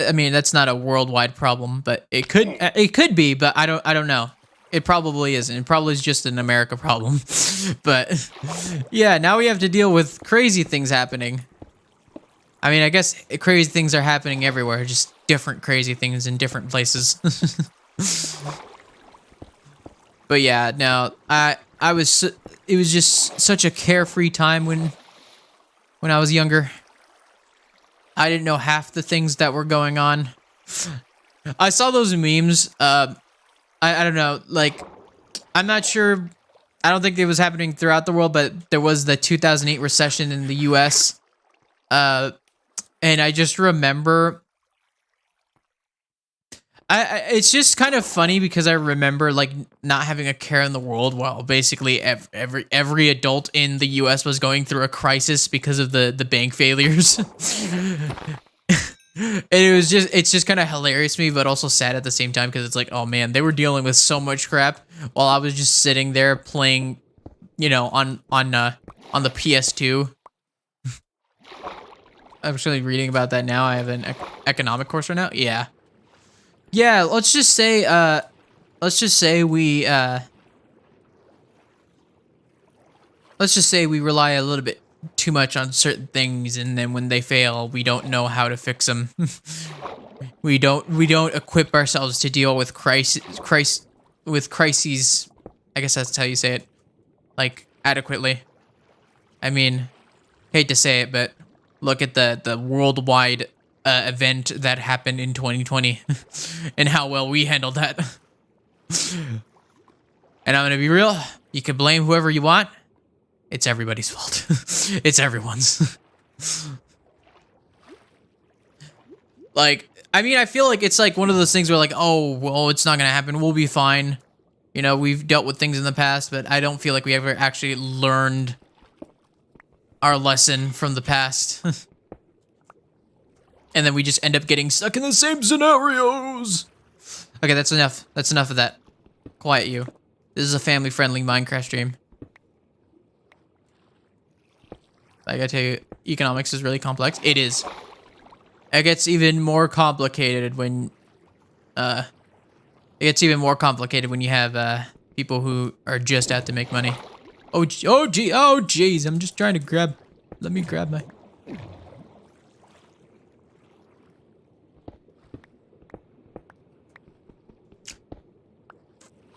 I mean, that's not a worldwide problem, but it could be, but I don't know. It probably isn't. It probably is just an America problem. But yeah, now we have to deal with crazy things happening. I mean, I guess crazy things are happening everywhere, just different crazy things in different places. But yeah, no, it was just such a carefree time when I was younger. I didn't know half the things that were going on. I saw those memes. I don't know, like, I'm not sure, I don't think it was happening throughout the world, but there was the 2008 recession in the US, and I just remember, it's just kind of funny because I remember, like, not having a care in the world while basically every adult in the US was going through a crisis because of the bank failures. And it's just kind of hilarious to me, but also sad at the same time because it's like, oh man, they were dealing with so much crap while I was just sitting there playing, you know, on the PS2. I'm actually reading about that now. I have an economic course right now. Yeah, let's just say we rely a little bit too much on certain things, and then when they fail, we don't know how to fix them. we don't equip ourselves to deal with crises. I guess that's how you say it, like, adequately. I mean, hate to say it, but look at the worldwide event that happened in 2020 and how well we handled that. And I'm gonna be real, you can blame whoever you want. It's everybody's fault. It's everyone's. Like, I mean, I feel like it's like one of those things where like, oh, well, it's not gonna happen. We'll be fine. You know, we've dealt with things in the past, but I don't feel like we ever actually learned our lesson from the past. And then we just end up getting stuck in the same scenarios. Okay, that's enough. That's enough of that. Quiet you. This is a family-friendly Minecraft stream. I gotta tell you, economics is really complex. It is. It gets even more complicated when, you have, people who are just out to make money. Oh, geez, I'm just trying to let me grab my...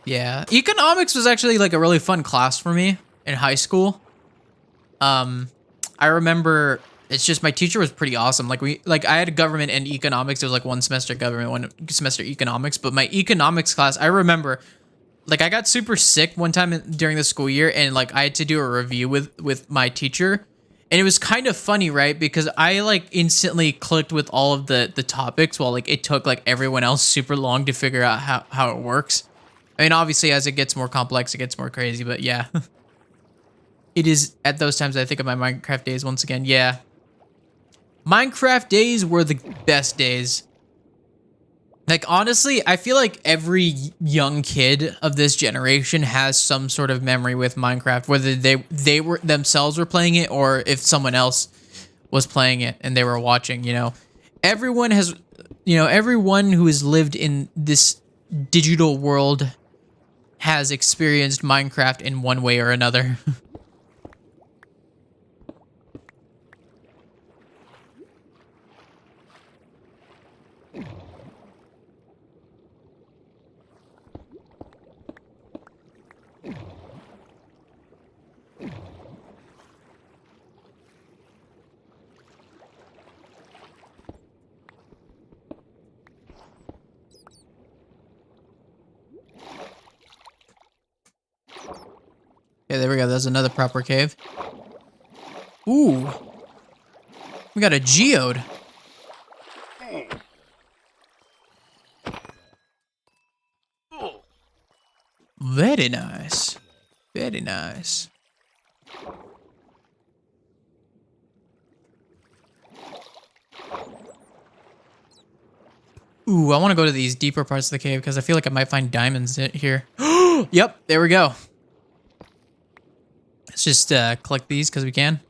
Yeah, economics was actually like a really fun class for me in high school. I remember it's just my teacher was pretty awesome. Like I had government and economics. It was like one semester government, one semester economics. But my economics class, I remember, like I got super sick one time during the school year, and like I had to do a review with my teacher, and it was kind of funny, right? Because I like instantly clicked with all of the topics, while like it took like everyone else super long to figure out how it works. I mean, obviously, as it gets more complex, it gets more crazy. But yeah, it is at those times I think of my Minecraft days once again. Yeah, Minecraft days were the best days. Like, honestly, I feel like every young kid of this generation has some sort of memory with Minecraft, whether they were themselves were playing it or if someone else was playing it and they were watching, you know. Everyone has, you know, everyone who has lived in this digital world has experienced Minecraft in one way or another. Yeah, there we go. There's another proper cave. Ooh. We got a geode. Very nice. Very nice. Ooh, I want to go to these deeper parts of the cave because I feel like I might find diamonds here. Yep, there we go. Let's just collect these because we can.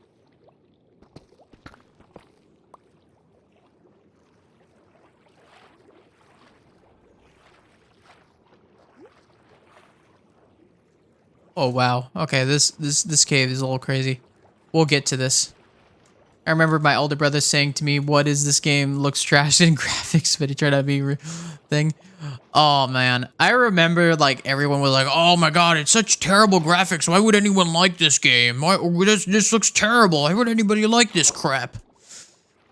Oh wow. Okay, this cave is a little crazy. We'll get to this. I remember my older brother saying to me, "What is this game? Looks trash in graphics," but it turned out to be a thing. Oh man, I remember like everyone was like, "Oh my god, it's such terrible graphics. Why would anyone like this game? This looks terrible. Why would anybody like this crap?"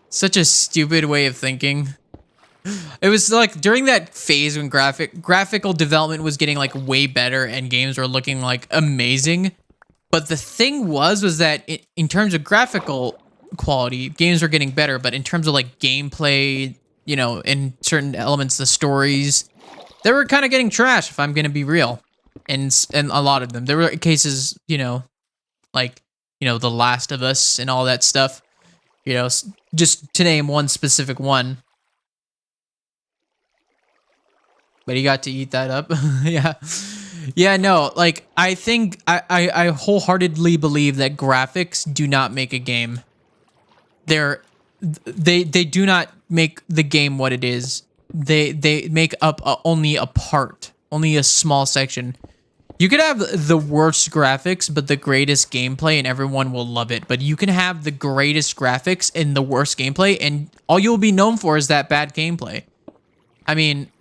Such a stupid way of thinking. It was like during that phase when graphical development was getting like way better and games were looking like amazing. But the thing was that in terms of graphical quality, games were getting better, but in terms of like gameplay, you know, in certain elements, the stories, they were kind of getting trash, if I'm going to be real. And a lot of them. There were cases, you know, like, you know, The Last of Us and all that stuff, you know, just to name one specific one. But he got to eat that up. Yeah. Yeah, no, like, I think, I wholeheartedly believe that graphics do not make a game. They do not make the game what it is. They make up only a part, only a small section. You could have the worst graphics, but the greatest gameplay, and everyone will love it. But you can have the greatest graphics and the worst gameplay, and all you'll be known for is that bad gameplay. I mean,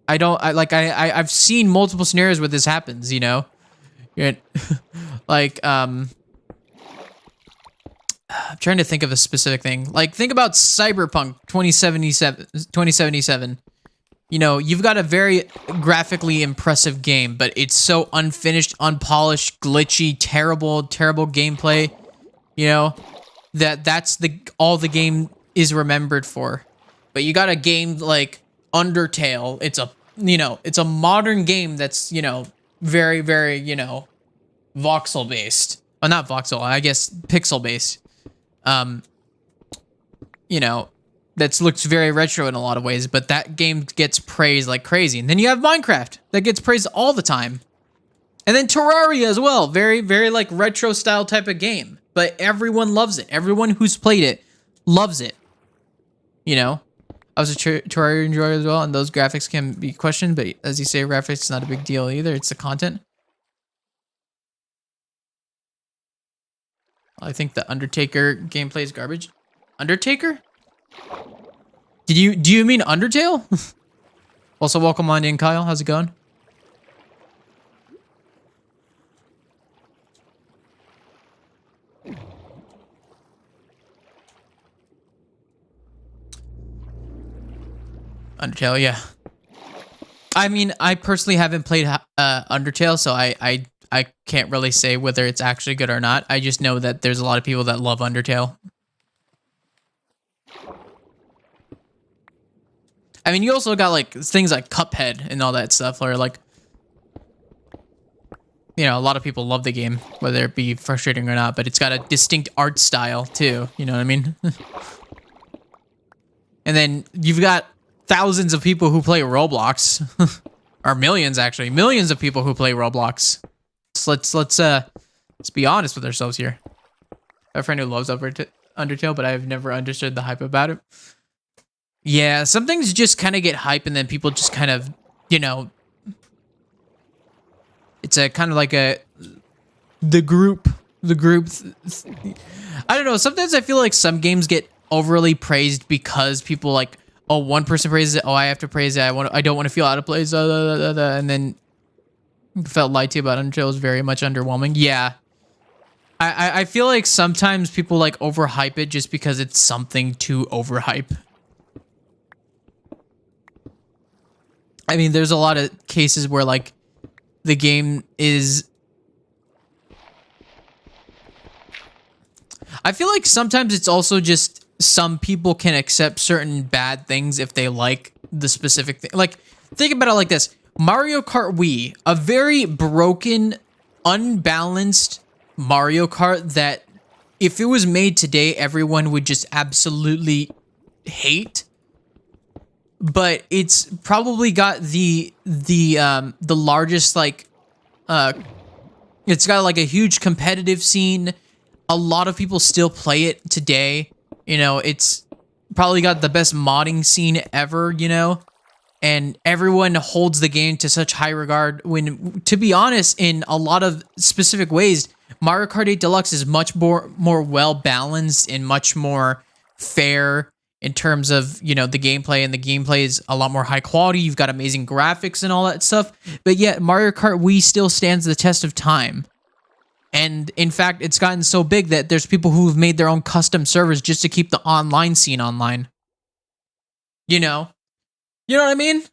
I've seen multiple scenarios where this happens, you know? Like, I'm trying to think of a specific thing. Like, think about Cyberpunk 2077. You know, you've got a very graphically impressive game, but it's so unfinished, unpolished, glitchy, terrible gameplay, you know, that's all the game is remembered for. But you got a game like Undertale. It's a, you know, it's a modern game that's, you know, very, very, you know, voxel based. Well, not voxel, I guess pixel based. You know, that looks very retro in a lot of ways, but that game gets praised like crazy. And then you have Minecraft that gets praised all the time. And then Terraria as well. Very, very like retro style type of game, but everyone loves it. Everyone who's played it loves it. You know, I was a Terraria enjoyer as well, and those graphics can be questioned, but as you say, graphics is not a big deal either. It's the content. I think the Undertaker gameplay is garbage. Undertaker? Do you mean Undertale? Also, welcome on in, Kyle. How's it going? Undertale, yeah. I mean, I personally haven't played Undertale, so I can't really say whether it's actually good or not. I just know that there's a lot of people that love Undertale. I mean, you also got like things like Cuphead and all that stuff, or like, you know, a lot of people love the game, whether it be frustrating or not, but it's got a distinct art style too. You know what I mean? And then you've got thousands of people who play Roblox, or millions actually, millions of people who play Roblox. So let's be honest with ourselves here. I have a friend who loves Undertale, but I've never understood the hype about it. Yeah, some things just kind of get hype, and then people just kind of, you know, it's a kind of like the group. I don't know. Sometimes I feel like some games get overly praised because people like, oh, one person praises it, oh, I have to praise it. I don't want to feel out of place, and then felt lied to about Undertale was very much underwhelming. Yeah, I feel like sometimes people like overhype it just because it's something to overhype. I mean, there's a lot of cases where like the game is. I feel like sometimes it's also just some people can accept certain bad things if they like the specific thing. Like, think about it like this. Mario Kart Wii, a very broken, unbalanced Mario Kart that if it was made today, everyone would just absolutely hate. But it's probably got the largest, like, it's got like a huge competitive scene. A lot of people still play it today. You know, it's probably got the best modding scene ever, you know? And everyone holds the game to such high regard when, to be honest, in a lot of specific ways, Mario Kart 8 Deluxe is much more well-balanced and much more fair in terms of, you know, the gameplay, and the gameplay is a lot more high quality. You've got amazing graphics and all that stuff. But yet, Mario Kart Wii still stands the test of time. And in fact, it's gotten so big that there's people who've made their own custom servers just to keep the online scene online. You know? You know what I mean?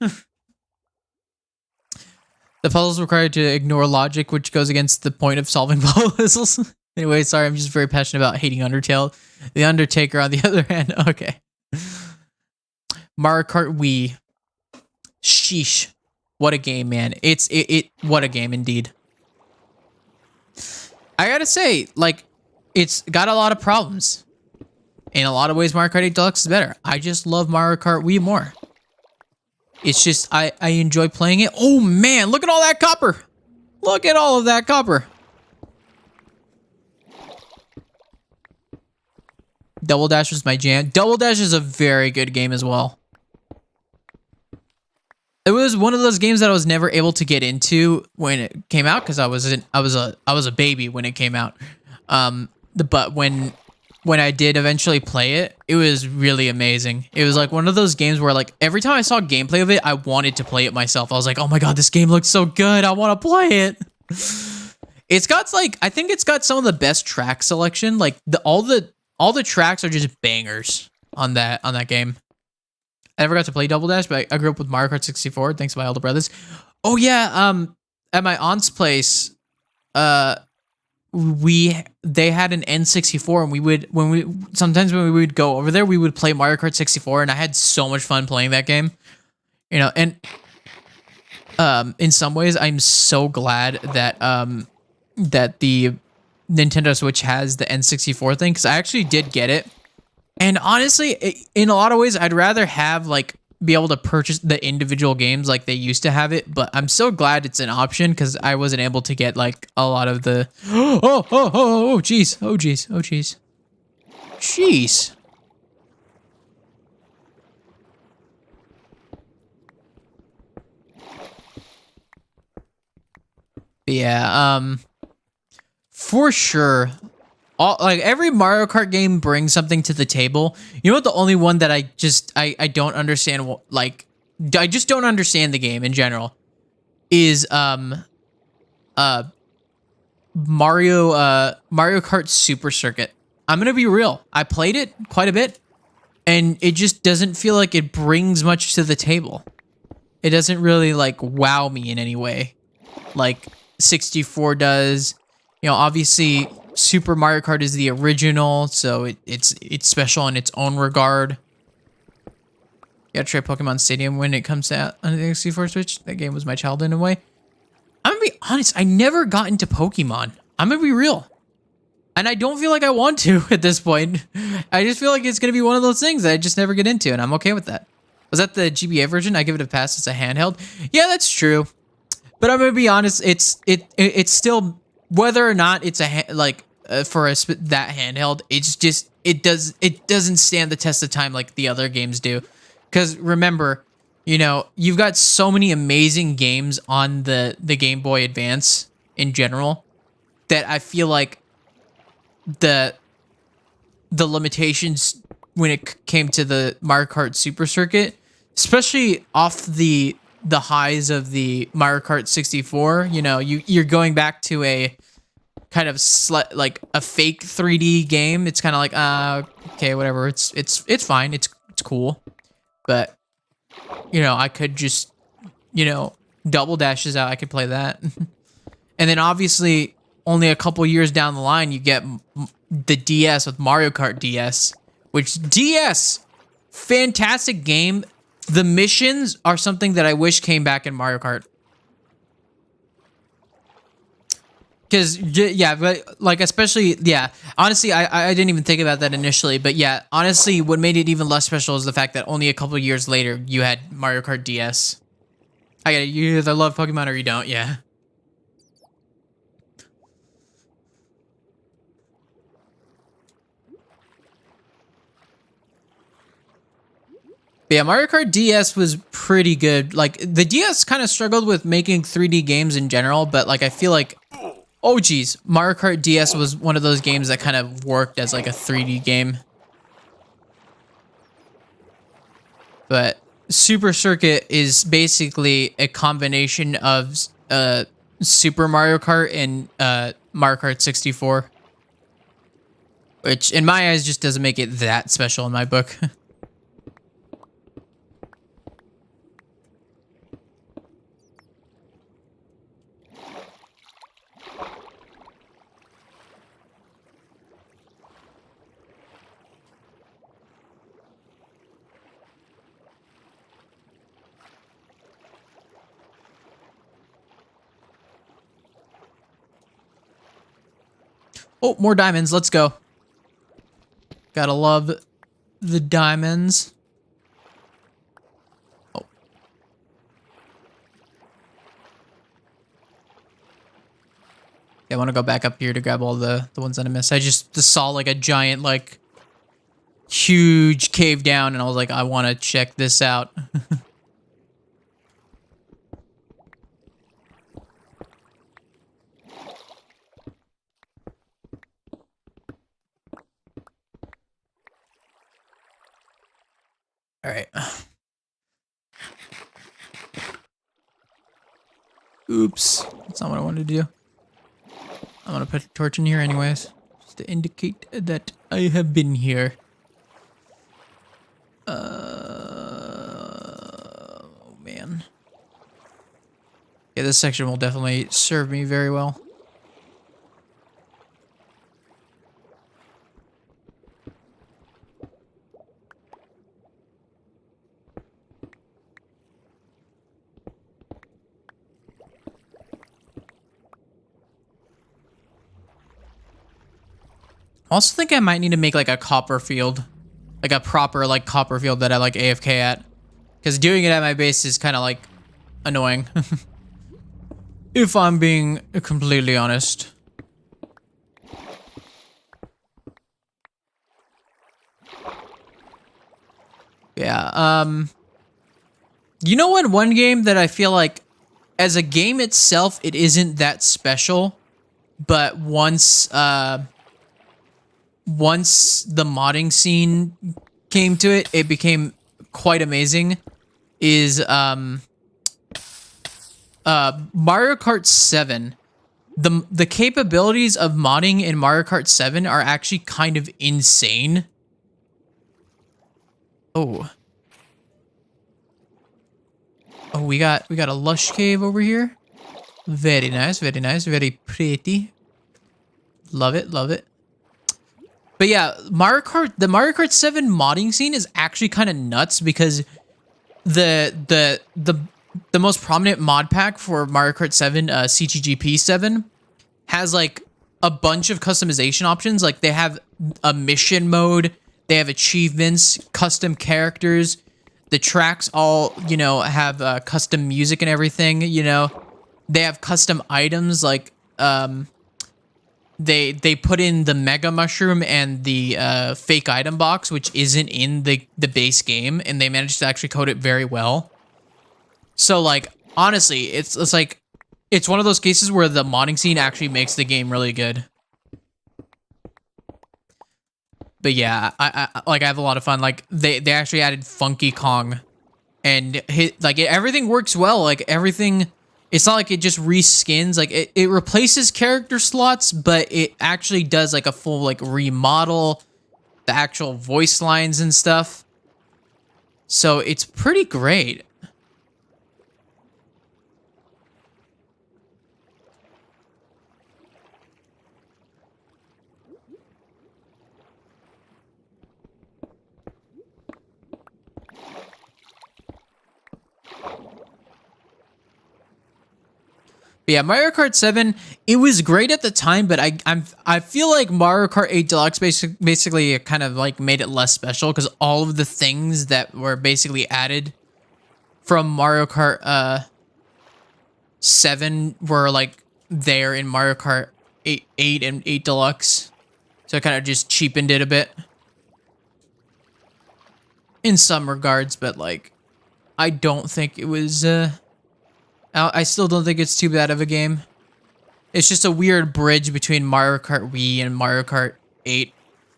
The puzzles require to ignore logic, which goes against the point of solving puzzles. Anyway, sorry, I'm just very passionate about hating Undertale. The Undertaker, on the other hand, okay. Mario Kart Wii. Sheesh. What a game, man. What a game, indeed. I gotta say, like, it's got a lot of problems. In a lot of ways, Mario Kart 8 Deluxe is better. I just love Mario Kart Wii more. It's just, I enjoy playing it. Oh, man, look at all that copper. Look at all of that copper. Double Dash was my jam. Double Dash is a very good game as well. It was one of those games that I was never able to get into when it came out because I was a baby when it came out. But when I did eventually play it, it was really amazing. It was like one of those games where like every time I saw gameplay of it, I wanted to play it myself. I was like, oh my god, this game looks so good. I want to play it. It's got like, I think it's got some of the best track selection. Like all the tracks are just bangers on that game. I never got to play Double Dash, but I grew up with Mario Kart 64 thanks to my older brothers. Oh yeah, at my aunt's place, they had an N64, and we would sometimes when we would go over there, we would play Mario Kart 64, and I had so much fun playing that game. You know, and in some ways, I'm so glad that that the Nintendo Switch has the N64 thing, because I actually did get it. And honestly, in a lot of ways, I'd rather have like be able to purchase the individual games like they used to have it. But I'm so glad it's an option because I wasn't able to get like a lot of the. Oh, jeez, jeez. Yeah, for sure. Like every Mario Kart game brings something to the table. You know what? The only one that I don't understand, like I just don't understand the game in general, is Mario Kart Super Circuit. I'm gonna be real. I played it quite a bit. and it just doesn't feel like it brings much to the table. It doesn't really like wow me in any way like 64 does. You know, obviously Super Mario Kart is the original, so it's special in its own regard. You gotta try Pokemon Stadium when it comes out on the 64 Switch. That game was my childhood in a way. I'm gonna be honest, I never got into Pokemon. I'm gonna be real. And I don't feel like I want to at this point. I just feel like it's gonna be one of those things that I just never get into, and I'm okay with that. Was that the GBA version? I give it a pass. It's a handheld. Yeah, that's true. But I'm gonna be honest. It's still, whether or not it's a for that handheld, it's just it doesn't stand the test of time like the other games do. Because remember, you know, you've got so many amazing games on the Game Boy Advance in general that I feel like the limitations when it came to the Mario Kart Super Circuit, especially off the highs of the Mario Kart 64, you know, you're going back to a kind of like a fake 3D game. It's kind of like okay, whatever. It's fine. It's cool. But you know, I could just, you know, Double Dashes out. I could play that. And then obviously only a couple years down the line you get the DS with Mario Kart DS, which DS, fantastic game. The missions are something that I wish came back in Mario Kart. Because, yeah, but like, especially, yeah, honestly, I didn't even think about that initially. But yeah, honestly, what made it even less special is the fact that only a couple years later, you had Mario Kart DS. I get it. You either love Pokemon or you don't, yeah. But yeah, Mario Kart DS was pretty good. Like, the DS kind of struggled with making 3D games in general, but like, I feel like, oh geez, Mario Kart DS was one of those games that kind of worked as like a 3D game. But Super Circuit is basically a combination of Super Mario Kart and Mario Kart 64. Which, in my eyes, just doesn't make it that special in my book. Oh, more diamonds. Let's go. Gotta love the diamonds. Oh. Yeah, I want to go back up here to grab all the ones that I missed. I just saw like a giant, like, huge cave down, and I was like, I want to check this out. All right. Oops. That's not what I wanted to do. I'm gonna put a torch in here anyways, just to indicate that I have been here. Oh man. Yeah, this section will definitely serve me very well. I also think I might need to make like a copper field, like a proper like copper field that I like AFK at, because doing it at my base is kind of like annoying. If I'm being completely honest. Yeah, you know what, one game that I feel like as a game itself it isn't that special, but once the modding scene came to it, it became quite amazing, is Mario Kart 7. The capabilities of modding in Mario Kart 7 are actually kind of insane. Oh. Oh, we got a lush cave over here. Very nice, very pretty. Love it, love it. But yeah, the Mario Kart 7 modding scene is actually kind of nuts because the most prominent mod pack for Mario Kart 7, CTGP 7, has like a bunch of customization options. Like they have a mission mode, they have achievements, custom characters. The tracks all, you know, have custom music and everything, you know. They have custom items like they put in the mega mushroom and the fake item box, which isn't in the base game, and they managed to actually code it very well. So like honestly, it's like it's one of those cases where the modding scene actually makes the game really good. But yeah, I have a lot of fun. Like they actually added Funky Kong, and everything works well. Like everything, it's not like it just reskins. Like it replaces character slots, but it actually does like a full like remodel, the actual voice lines and stuff. So it's pretty great. But yeah, Mario Kart 7, it was great at the time, but I feel like Mario Kart 8 Deluxe basically kind of like made it less special because all of the things that were basically added from Mario Kart 7 were like there in Mario Kart 8 and 8 Deluxe. So it kind of just cheapened it a bit in some regards, but like I don't think it was I still don't think it's too bad of a game. It's just a weird bridge between Mario Kart Wii and Mario Kart 8.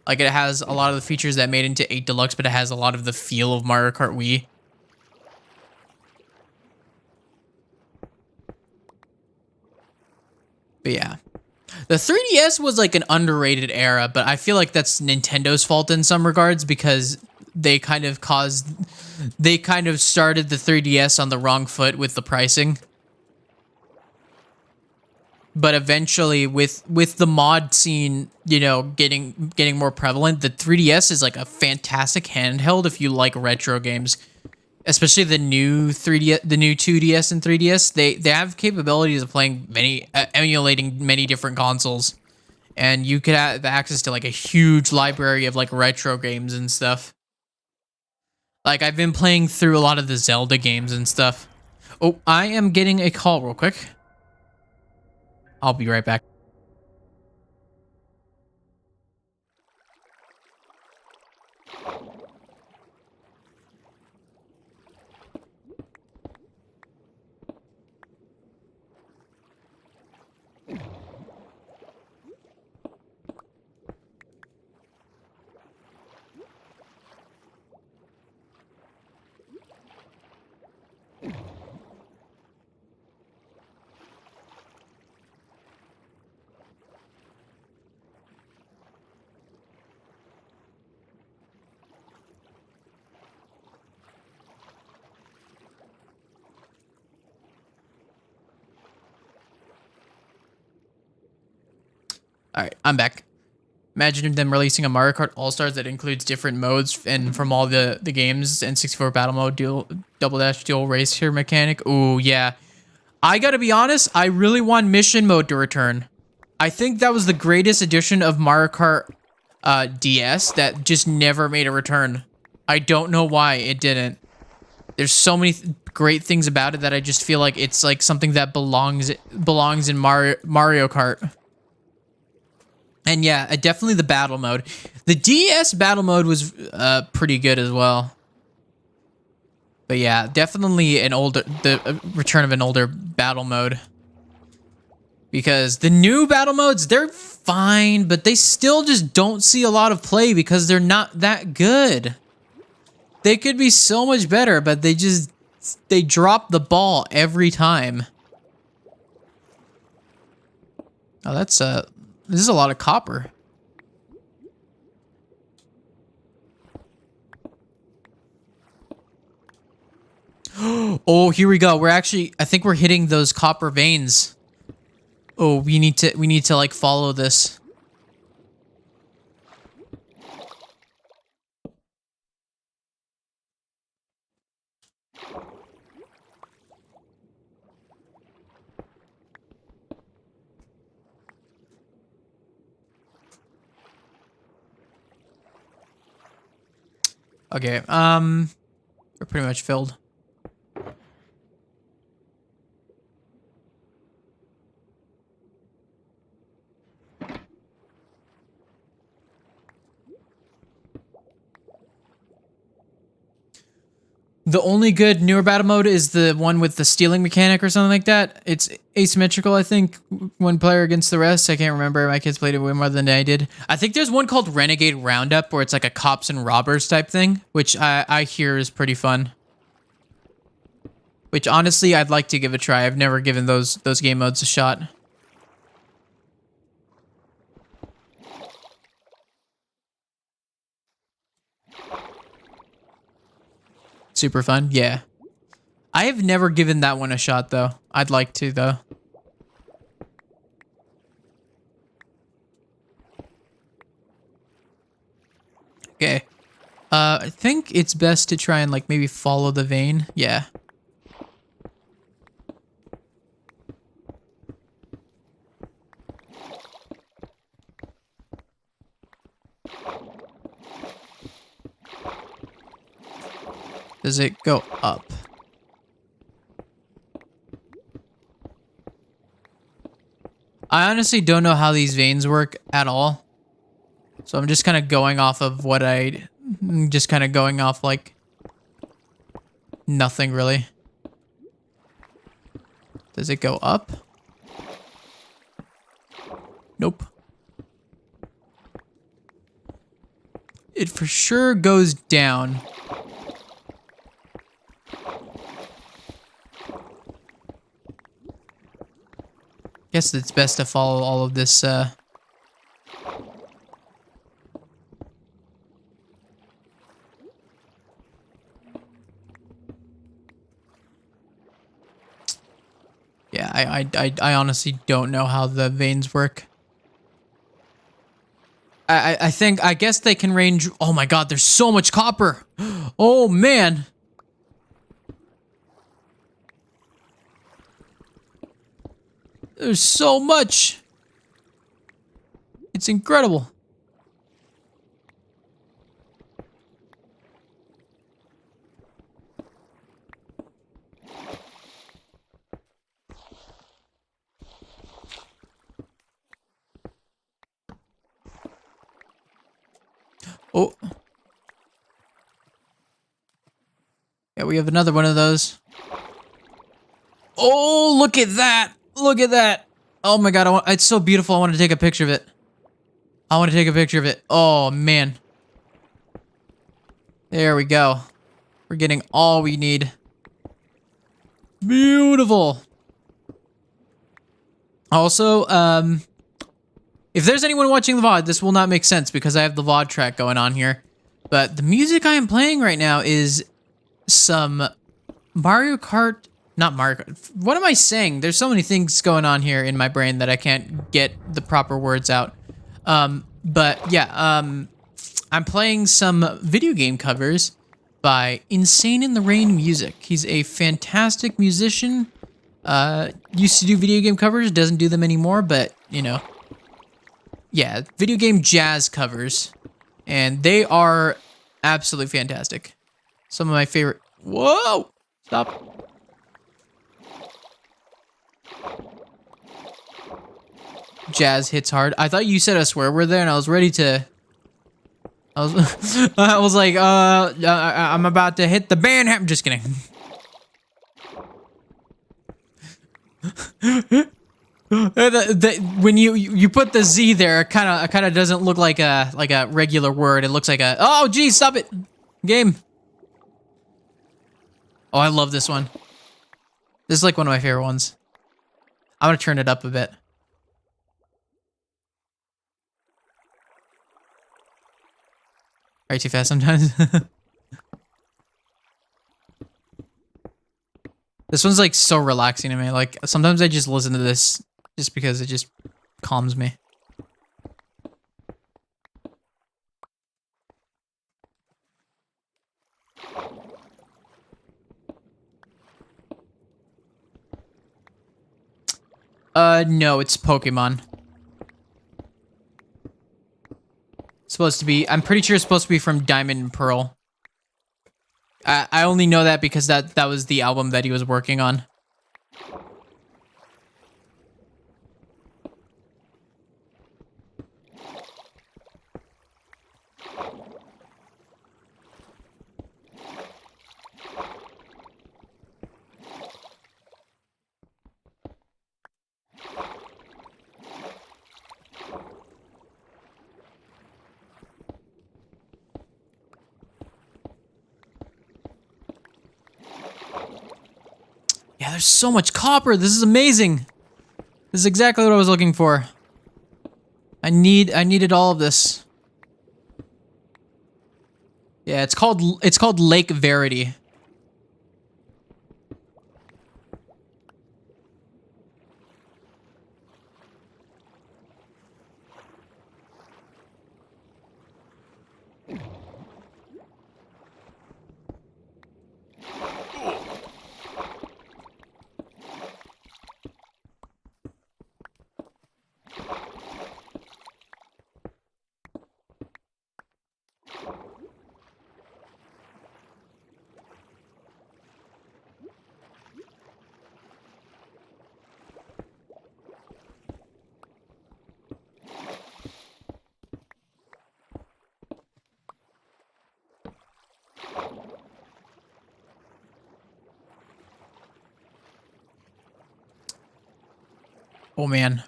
Like, it has a lot of the features that made into 8 Deluxe, but it has a lot of the feel of Mario Kart Wii. But yeah. The 3DS was like an underrated era, but I feel like that's Nintendo's fault in some regards because they kind of started the 3DS on the wrong foot with the pricing. But eventually with the mod scene, you know, getting more prevalent, the 3DS is like a fantastic handheld if you like retro games. Especially the new 3DS, the new 2DS and 3DS, they have capabilities of playing emulating many different consoles, and you could have access to like a huge library of like retro games and stuff. Like I've been playing through a lot of the Zelda games and stuff. Oh, I am getting a call real quick. I'll be right back. All right, I'm back. Imagine them releasing a Mario Kart All-Stars that includes different modes and from all the games, N64 Battle Mode, Double Dash, Dual Racer mechanic. Ooh, yeah. I gotta be honest, I really want Mission Mode to return. I think that was the greatest addition of Mario Kart DS that just never made a return. I don't know why it didn't. There's so many great things about it that I just feel like it's like something that belongs in Mario Kart. And yeah, definitely the battle mode. The DS battle mode was pretty good as well. But yeah, definitely the return of an older battle mode. Because the new battle modes, they're fine, but they still just don't see a lot of play because they're not that good. They could be so much better, but they drop the ball every time. Oh, this is a lot of copper. Oh, here we go. We're actually, I think we're hitting those copper veins. Oh, we need to like follow this. Okay, we're pretty much filled. The only good newer battle mode is the one with the stealing mechanic or something like that. It's asymmetrical, I think, one player against the rest. I can't remember. My kids played it way more than I did. I think there's one called Renegade Roundup where it's like a cops and robbers type thing, which I hear is pretty fun. Which honestly, I'd like to give a try. I've never given those game modes a shot. Super fun, yeah. I have never given that one a shot, though. I'd like to, though. Okay. I think it's best to try and, like, maybe follow the vein. Yeah. Does it go up? I honestly don't know how these veins work at all. So I'm just kind of going off of what just kind of going off like nothing really. Does it go up? Nope. It for sure goes down. Guess it's best to follow all of this, Yeah, I honestly don't know how the veins work. I guess they can range. Oh my god, there's so much copper. Oh man. There's so much. It's incredible. Oh. Yeah, we have another one of those. Oh, look at that. Look at that. Oh my god, it's so beautiful. I want to take a picture of it. I want to take a picture of it. Oh, man. There we go. We're getting all we need. Beautiful. Also, if there's anyone watching the VOD, this will not make sense because I have the VOD track going on here. But the music I am playing right now is some Mario Kart. Not Mario Kart. What am I saying? There's so many things going on here in my brain that I can't get the proper words out. But yeah, I'm playing some video game covers by Insane in the Rain Music. He's a fantastic musician. Used to do video game covers, doesn't do them anymore, but, you know. Yeah, video game jazz covers. And they are absolutely fantastic. Some of my favorite... Whoa! Stop. Jazz hits hard. I thought you said a swear word there, and I was ready to... I was like, I'm about to hit the band. I'm just kidding. When you put the Z there, it kind of doesn't look like a regular word. It looks like a... Oh, geez, stop it. Game. Oh, I love this one. This is like one of my favorite ones. I'm gonna turn it up a bit. Are you too fast sometimes? This one's like so relaxing to me. Like sometimes I just listen to this just because it just calms me. No, it's Pokemon. It's supposed to be, I'm pretty sure it's supposed to be from Diamond and Pearl. I only know that because that was the album that he was working on. Yeah, there's so much copper. This is amazing. This is exactly what I was looking for. I needed all of this. Yeah, it's called Lake Verity. Oh man.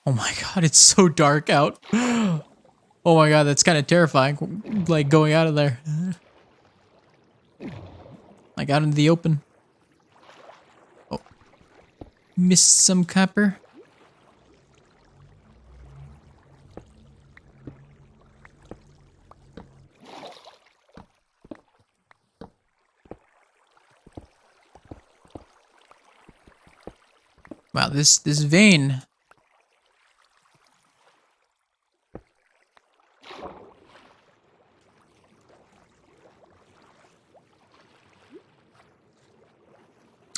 Oh my god, it's so dark out. Oh my god, that's kind of terrifying. Like going out of there. Like out into the open. Oh. Missed some copper. Wow, this vein.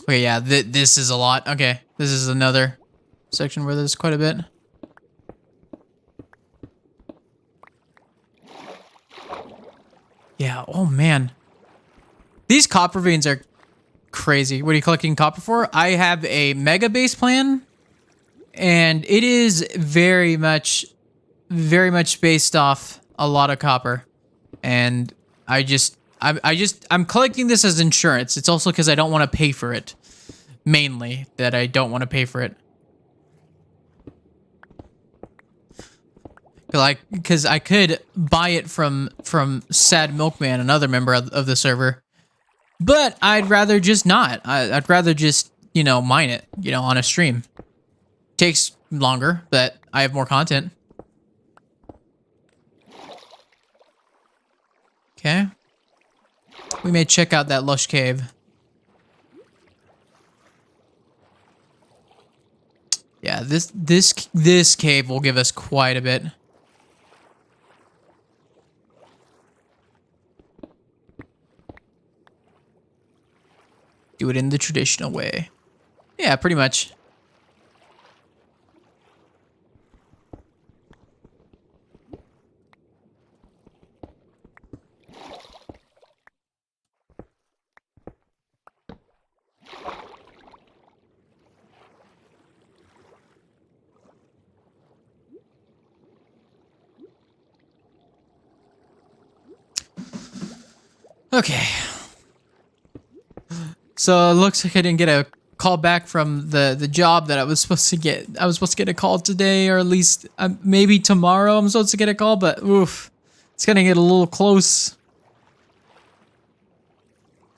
Okay, yeah, this is a lot. Okay, this is another section where there's quite a bit. Yeah, oh man. These copper veins are crazy. What are you collecting copper for? I have a mega base plan, and it is very much based off a lot of copper. And I'm collecting this as insurance. It's also because I don't want to pay for it. Mainly that I don't want to pay for it. Because I could buy it from Sad Milkman, another member of the server. But I'd rather just not. I'd rather just, you know, mine it, you know, on a stream. Takes longer, but I have more content. Okay. We may check out that lush cave. Yeah, this cave will give us quite a bit. Do it in the traditional way. Yeah, pretty much. Okay. So it looks like I didn't get a call back from the job that I was supposed to get. I was supposed to get a call today, or at least maybe tomorrow I'm supposed to get a call, but oof. It's gonna get a little close.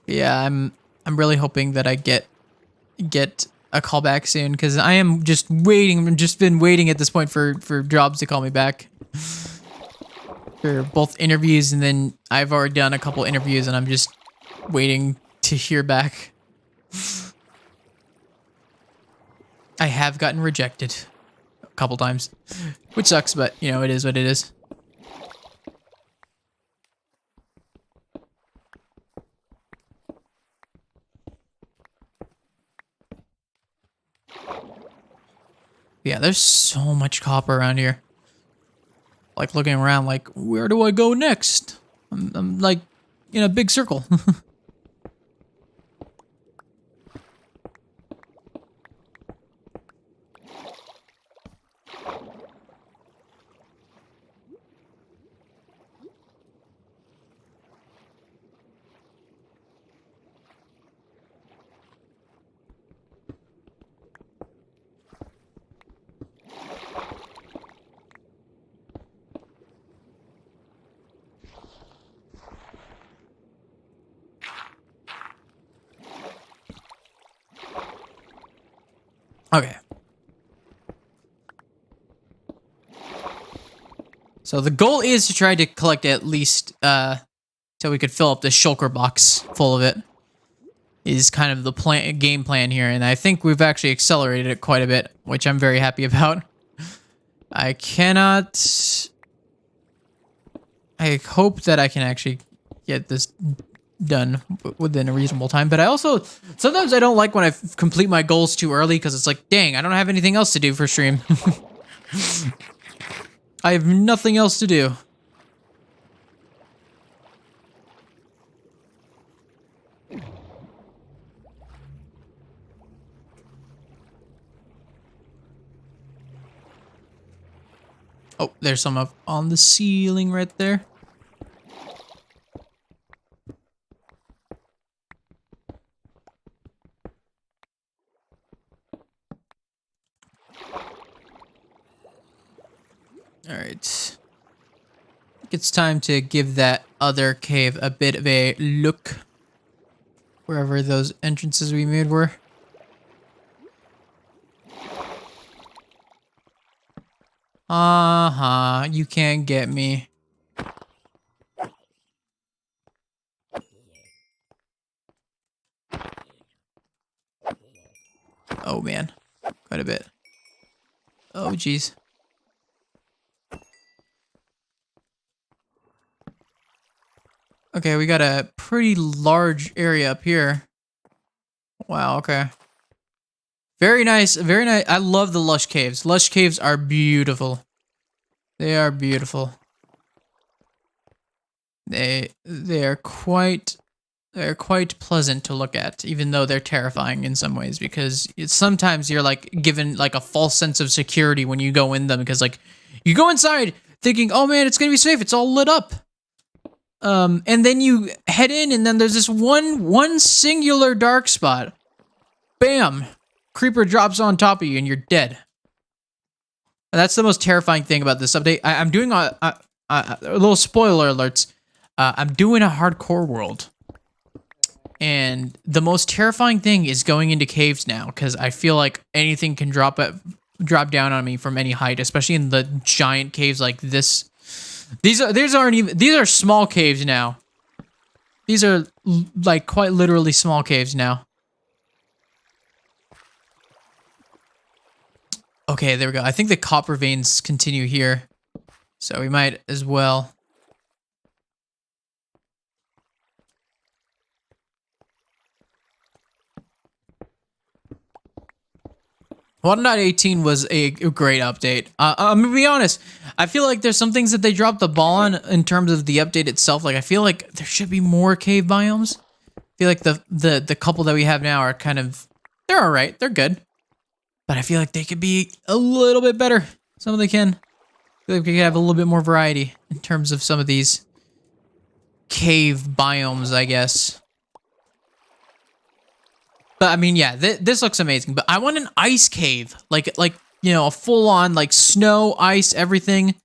Yeah, I'm really hoping that I get a call back soon, because I am just waiting. I've just been waiting at this point for jobs to call me back. For both interviews, and then I've already done a couple interviews, and I'm just waiting to hear back. I have gotten rejected a couple times, which sucks, but you know, it is what it is. Yeah, there's so much copper around here. Like looking around like, where do I go next? I'm like in a big circle. Okay. So the goal is to try to collect at least till we could fill up the shulker box full of it. Is kind of the game plan here, and I think we've actually accelerated it quite a bit, which I'm very happy about. I hope that I can actually get this done within a reasonable time, but I also sometimes I don't like when I complete my goals too early because it's like, dang, I don't have anything else to do for stream. I have nothing else to do. Oh, there's some up on the ceiling right there. All right. I think it's time to give that other cave a bit of a look. Wherever those entrances we made were. Uh-huh, you can't get me. Oh man, quite a bit. Oh geez. Okay, we got a pretty large area up here. Wow, okay. Very nice, very nice. I love the lush caves. Lush caves are beautiful. They are beautiful. They're quite pleasant to look at, even though they're terrifying in some ways, because sometimes you're like given like a false sense of security when you go in them, because like you go inside thinking, oh man, it's gonna be safe, it's all lit up. And then you head in and then there's this one singular dark spot. Bam! Creeper drops on top of you and you're dead. And that's the most terrifying thing about this update. I'm doing a little spoiler alerts. I'm doing a hardcore world. And the most terrifying thing is going into caves now, because I feel like anything can drop down on me from any height, especially in the giant caves like this. These are small caves now. These are like quite literally small caves now. Okay, there we go. I think the copper veins continue here, so we might as well. 1.18 was a great update. I'm gonna be honest. I feel like there's some things that they dropped the ball on in terms of the update itself. Like I feel like there should be more cave biomes. I feel like the couple that we have now are kind of, they're all right. They're good, but I feel like they could be a little bit better. Some of them can. I feel like we could have a little bit more variety in terms of some of these cave biomes, I guess. But I mean, yeah, this looks amazing. But I want an ice cave, like you know, a full-on like snow, ice, everything.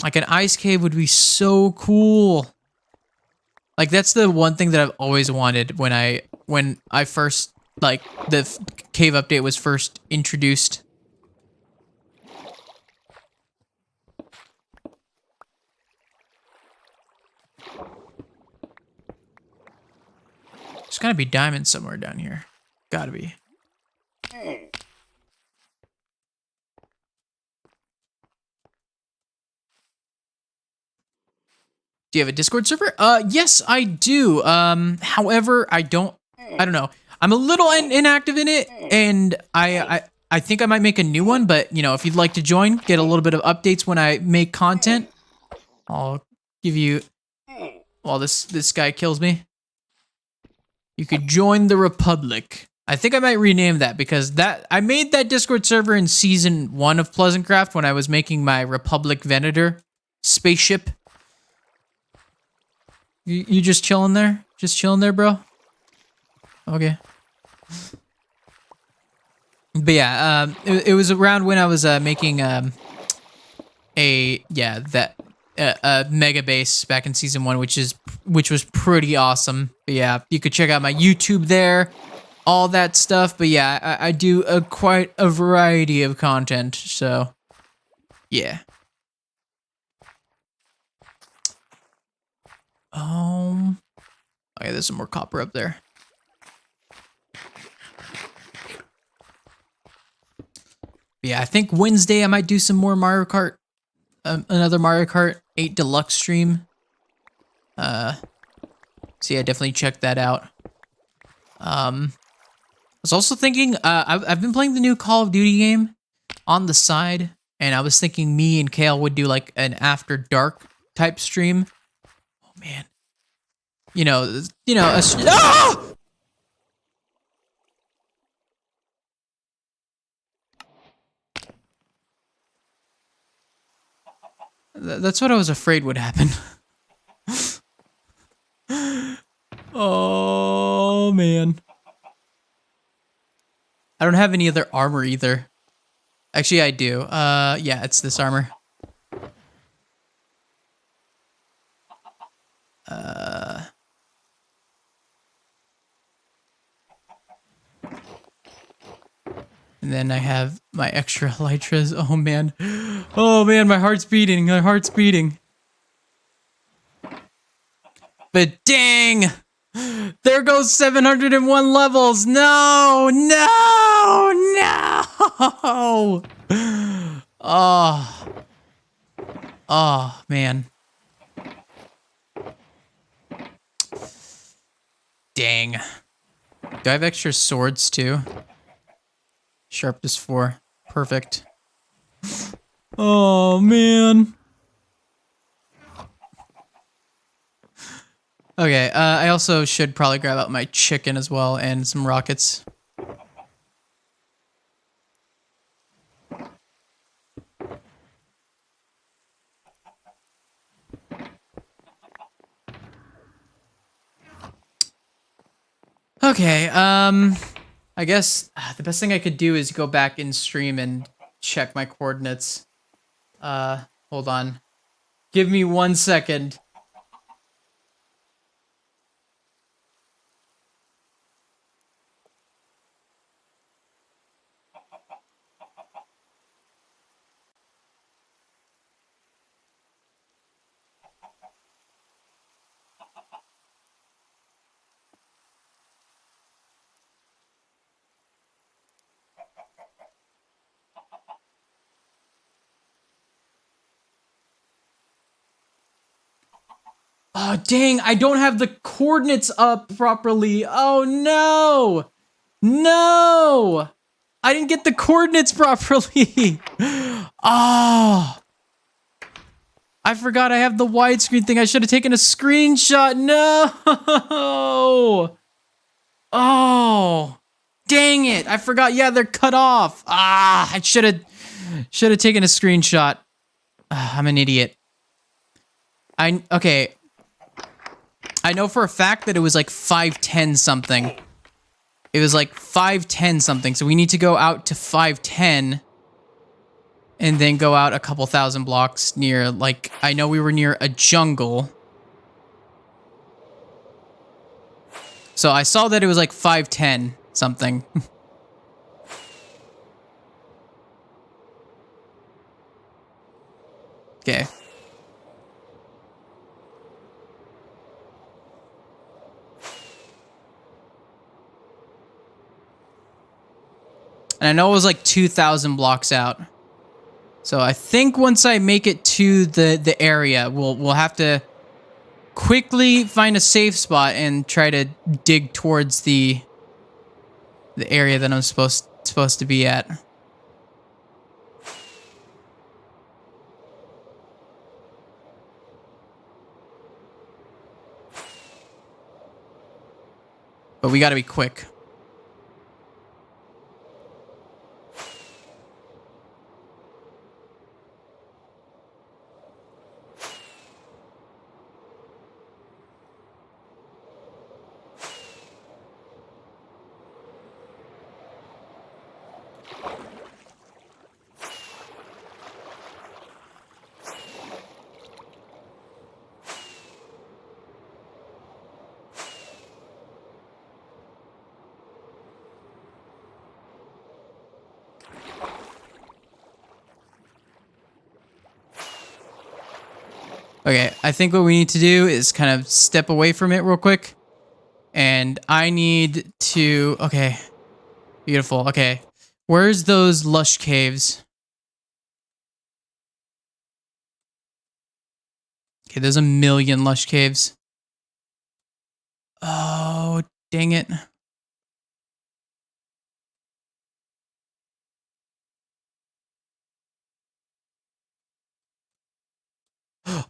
Like an ice cave would be so cool. Like that's the one thing that I've always wanted when I first, like, the cave update was first introduced. gotta be diamonds somewhere down here. Gotta be. Do you have a Discord server? Yes, I do. However, I don't know. I'm a little inactive in it, and I think I might make a new one, but, you know, if you'd like to join, get a little bit of updates when I make content, I'll give you... While this guy kills me. You could join the Republic. I think I might rename that, because I made that Discord server in Season 1 of PLEASANTCRAFT when I was making my Republic Venator spaceship. You just chilling there? Just chilling there, bro? Okay. But yeah, it was around when I was making a mega base back in Season 1, which was pretty awesome. But yeah, you could check out my YouTube there, all that stuff. But yeah, I do quite a variety of content, so yeah. Okay, there's some more copper up there. Yeah, I think Wednesday I might do some more Mario Kart, another Mario Kart 8 Deluxe stream. So yeah, definitely check that out. I was also thinking, I've been playing the new Call of Duty game on the side, and I was thinking me and Kale would do like an after dark type stream. Oh man, you know, ah! That's what I was afraid would happen. Oh man. I don't have any other armor either. Actually, I do. Yeah, it's this armor. And then I have my extra elytras. Oh man. Oh man, my heart's beating. My heart's beating. But dang! There goes 701 levels. No! No! No! Oh. Oh, man. Dang. Do I have extra swords too? Sharpness 4. Perfect. Oh, man. Okay, I also should probably grab out my chicken as well and some rockets. Okay, I guess the best thing I could do is go back in stream and check my coordinates. Hold on. Give me 1 second. Oh, dang, I don't have the coordinates up properly. Oh, no. No. I didn't get the coordinates properly. Oh. I forgot I have the widescreen thing. I should have taken a screenshot. No. Oh. Dang it. I forgot. Yeah, they're cut off. Ah, I should have taken a screenshot. I'm an idiot. Okay. I know for a fact that it was like 510 something. It was like 510 something. So we need to go out to 510 and then go out a couple thousand blocks near, like, I know we were near a jungle. So I saw that it was like 510 something. Okay. And I know it was like 2,000 blocks out. So I think once I make it to the area, we'll have to quickly find a safe spot and try to dig towards the area that I'm supposed to be at. But we got to be quick. Okay, I think what we need to do is kind of step away from it real quick. And I need to... Okay. Beautiful. Okay. Where's those lush caves? Okay, there's a million lush caves. Oh, dang it.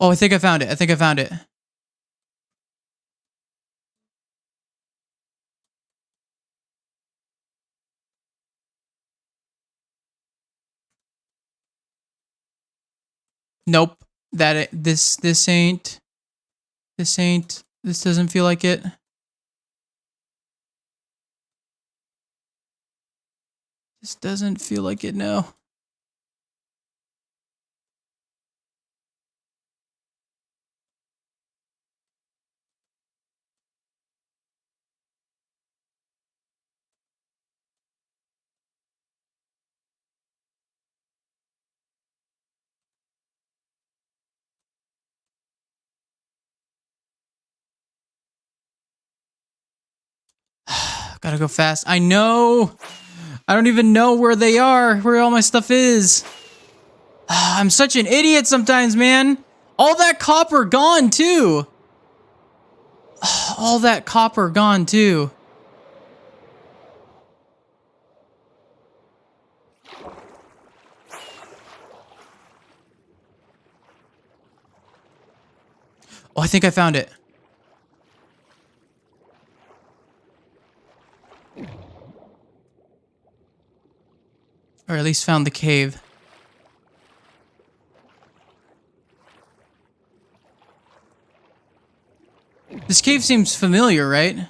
Oh, I think I found it. I think I found it. Nope. This doesn't feel like it. This doesn't feel like it, no. Gotta go fast. I know. I don't even know where they are, where all my stuff is. I'm such an idiot sometimes, man. All that copper gone, too. All that copper gone, too. Oh, I think I found it. Or at least found the cave. This cave seems familiar, right?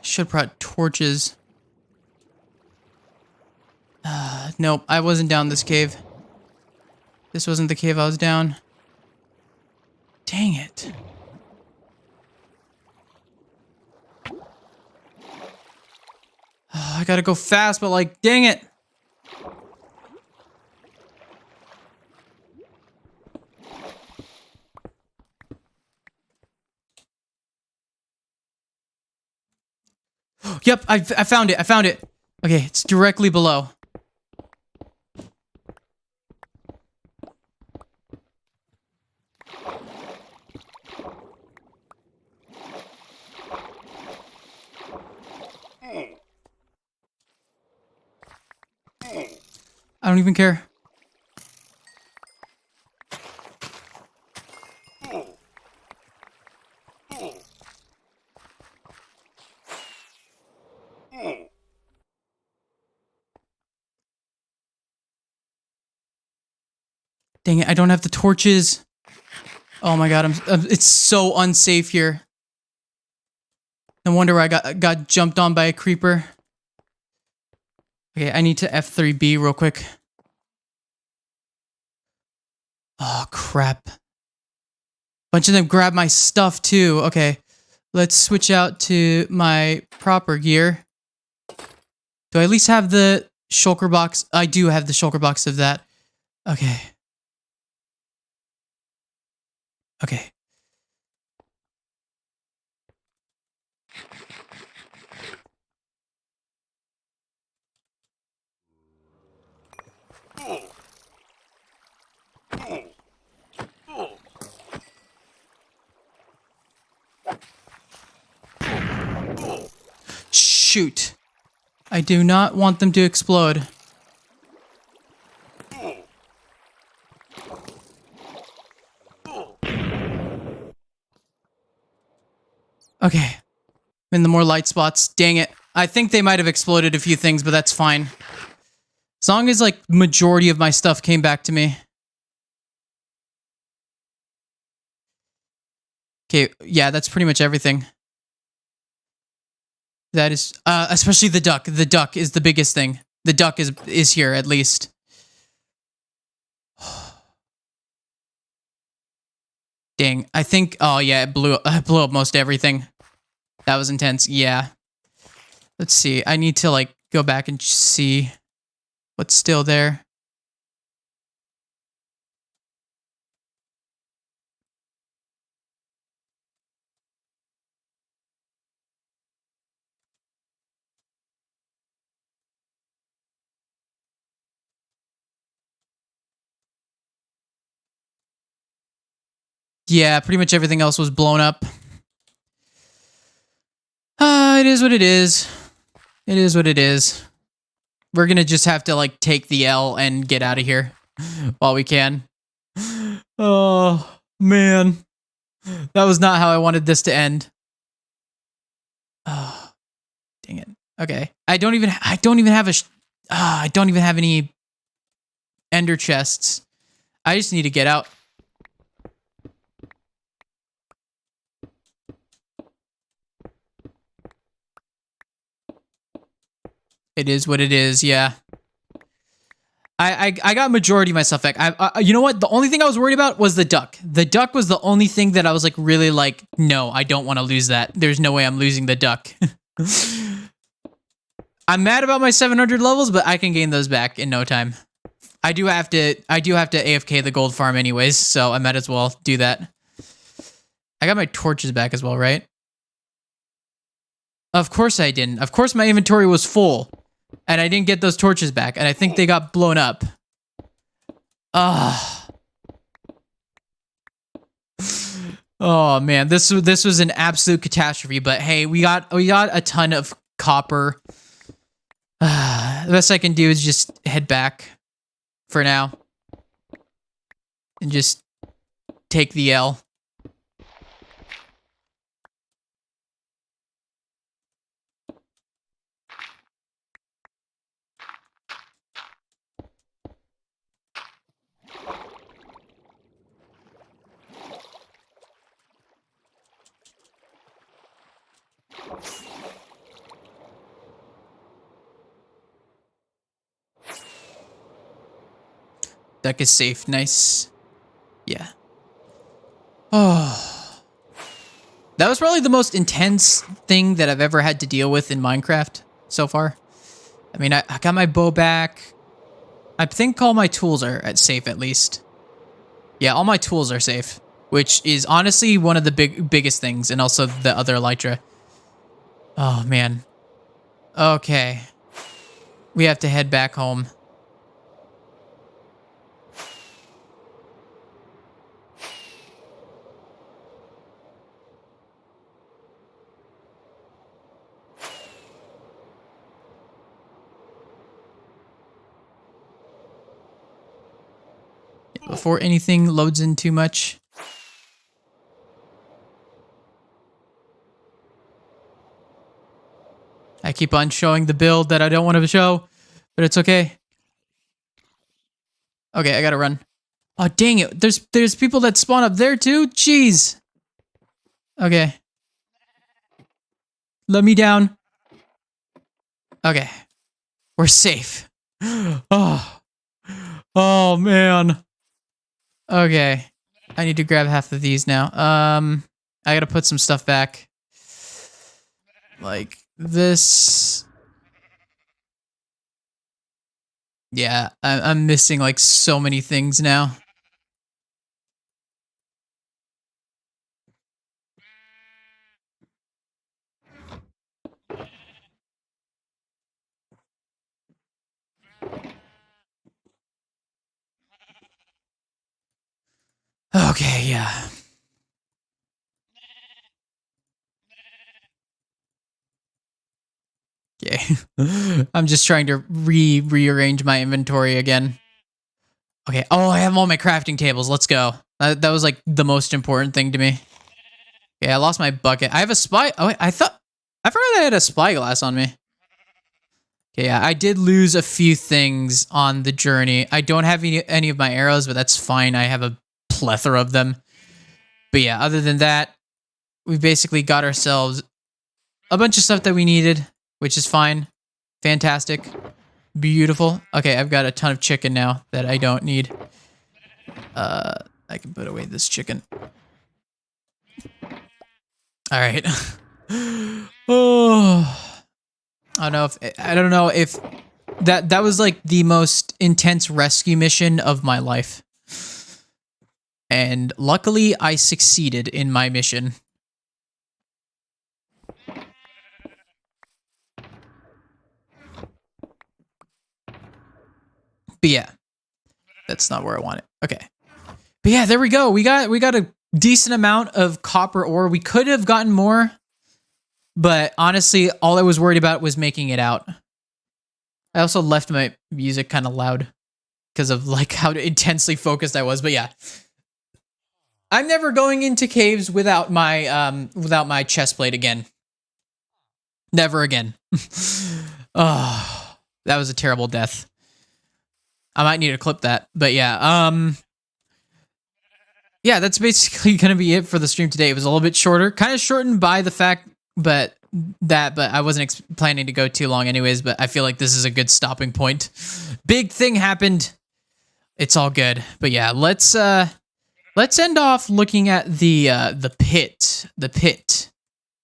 Should have brought torches. Nope, I wasn't down this cave. This wasn't the cave I was down. Dang it. I gotta go fast, but like, dang it. Yep, I found it. I found it. Okay, it's directly below. I don't even care. Dang it, I don't have the torches. Oh my god, it's so unsafe here. No wonder I got jumped on by a creeper. Okay, I need to F3B real quick. Oh, crap. Bunch of them grab my stuff, too. Okay, let's switch out to my proper gear. Do I at least have the shulker box? I do have the shulker box of that. Okay. Okay. Shoot. I do not want them to explode. Okay. I'm in the more light spots. Dang it. I think they might have exploded a few things, but that's fine. As long as, like, majority of my stuff came back to me. Okay, yeah, that's pretty much everything. That is, especially the duck. The duck is the biggest thing. The duck is here, at least. Dang, I think, oh yeah, it blew up most everything. That was intense, yeah. Let's see, I need to, like, go back and see what's still there. Yeah, pretty much everything else was blown up. It is what it is. It is what it is. We're gonna just have to, like, take the L and get out of here while we can. Oh, man. That was not how I wanted this to end. Oh, dang it. Okay. I don't even have I don't even have any ender chests. I just need to get out. It is what it is, yeah. I got majority of my stuff back. You know what? The only thing I was worried about was the duck. The duck was the only thing that I was, like, really, like, no, I don't want to lose that. There's no way I'm losing the duck. I'm mad about my 700 levels, but I can gain those back in no time. I do have to AFK the gold farm anyways, so I might as well do that. I got my torches back as well, right? Of course I didn't. Of course my inventory was full. And I didn't get those torches back, and I think they got blown up. Ah. Oh man, this was an absolute catastrophe. But hey, we got a ton of copper. The best I can do is just head back for now, and just take the L. Duck is safe. Nice. Yeah. Oh. That was probably the most intense thing that I've ever had to deal with in Minecraft so far. I mean, I got my bow back. I think all my tools are safe at least. Yeah, all my tools are safe, which is honestly one of the biggest things, and also the other elytra. Oh, man. Okay. We have to head back home. Before anything loads in too much. I keep on showing the build that I don't want to show, but it's okay. Okay, I gotta run. Oh, dang it. There's people that spawn up there too? Jeez. Okay. Let me down. Okay. We're safe. Oh. Oh, man. Okay. I need to grab half of these now. I gotta put some stuff back. Like this. Yeah, I'm missing like so many things now. Okay, yeah. Okay. I'm just trying to rearrange my inventory again. Okay. Oh, I have all my crafting tables. Let's go. That was like the most important thing to me. Okay, I lost my bucket. I have a spy. Oh, wait, I forgot I had a spyglass on me. Okay, yeah, I did lose a few things on the journey. I don't have any of my arrows, but that's fine. I have a plethora of them. But yeah, other than that, we basically got ourselves a bunch of stuff that we needed, which is fine. Fantastic. Beautiful. Okay, I've got a ton of chicken now that I don't need. I can put away this chicken. All right. Oh, I don't know if that was like the most intense rescue mission of my life. And luckily I succeeded in my mission. But yeah, that's not where I want it. Okay. But yeah, there we go. We got a decent amount of copper ore. We could have gotten more, but honestly, all I was worried about was making it out. I also left my music kind of loud because of like how intensely focused I was. But yeah, I'm never going into caves without my chest plate again. Never again. Oh, that was a terrible death. I might need to clip that, but yeah, yeah, that's basically gonna be it for the stream today. It was a little bit shorter, kind of shortened by the fact, but I wasn't planning to go too long anyways. But I feel like this is a good stopping point. Big thing happened. It's all good, but yeah, let's end off looking at the pit,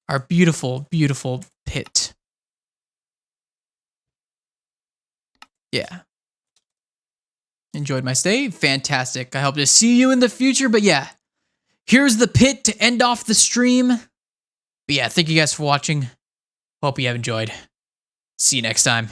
our beautiful, beautiful pit. Yeah. Enjoyed my stay. Fantastic. I hope to see you in the future. But yeah, here's the pit to end off the stream. But yeah, thank you guys for watching. Hope you have enjoyed. See you next time.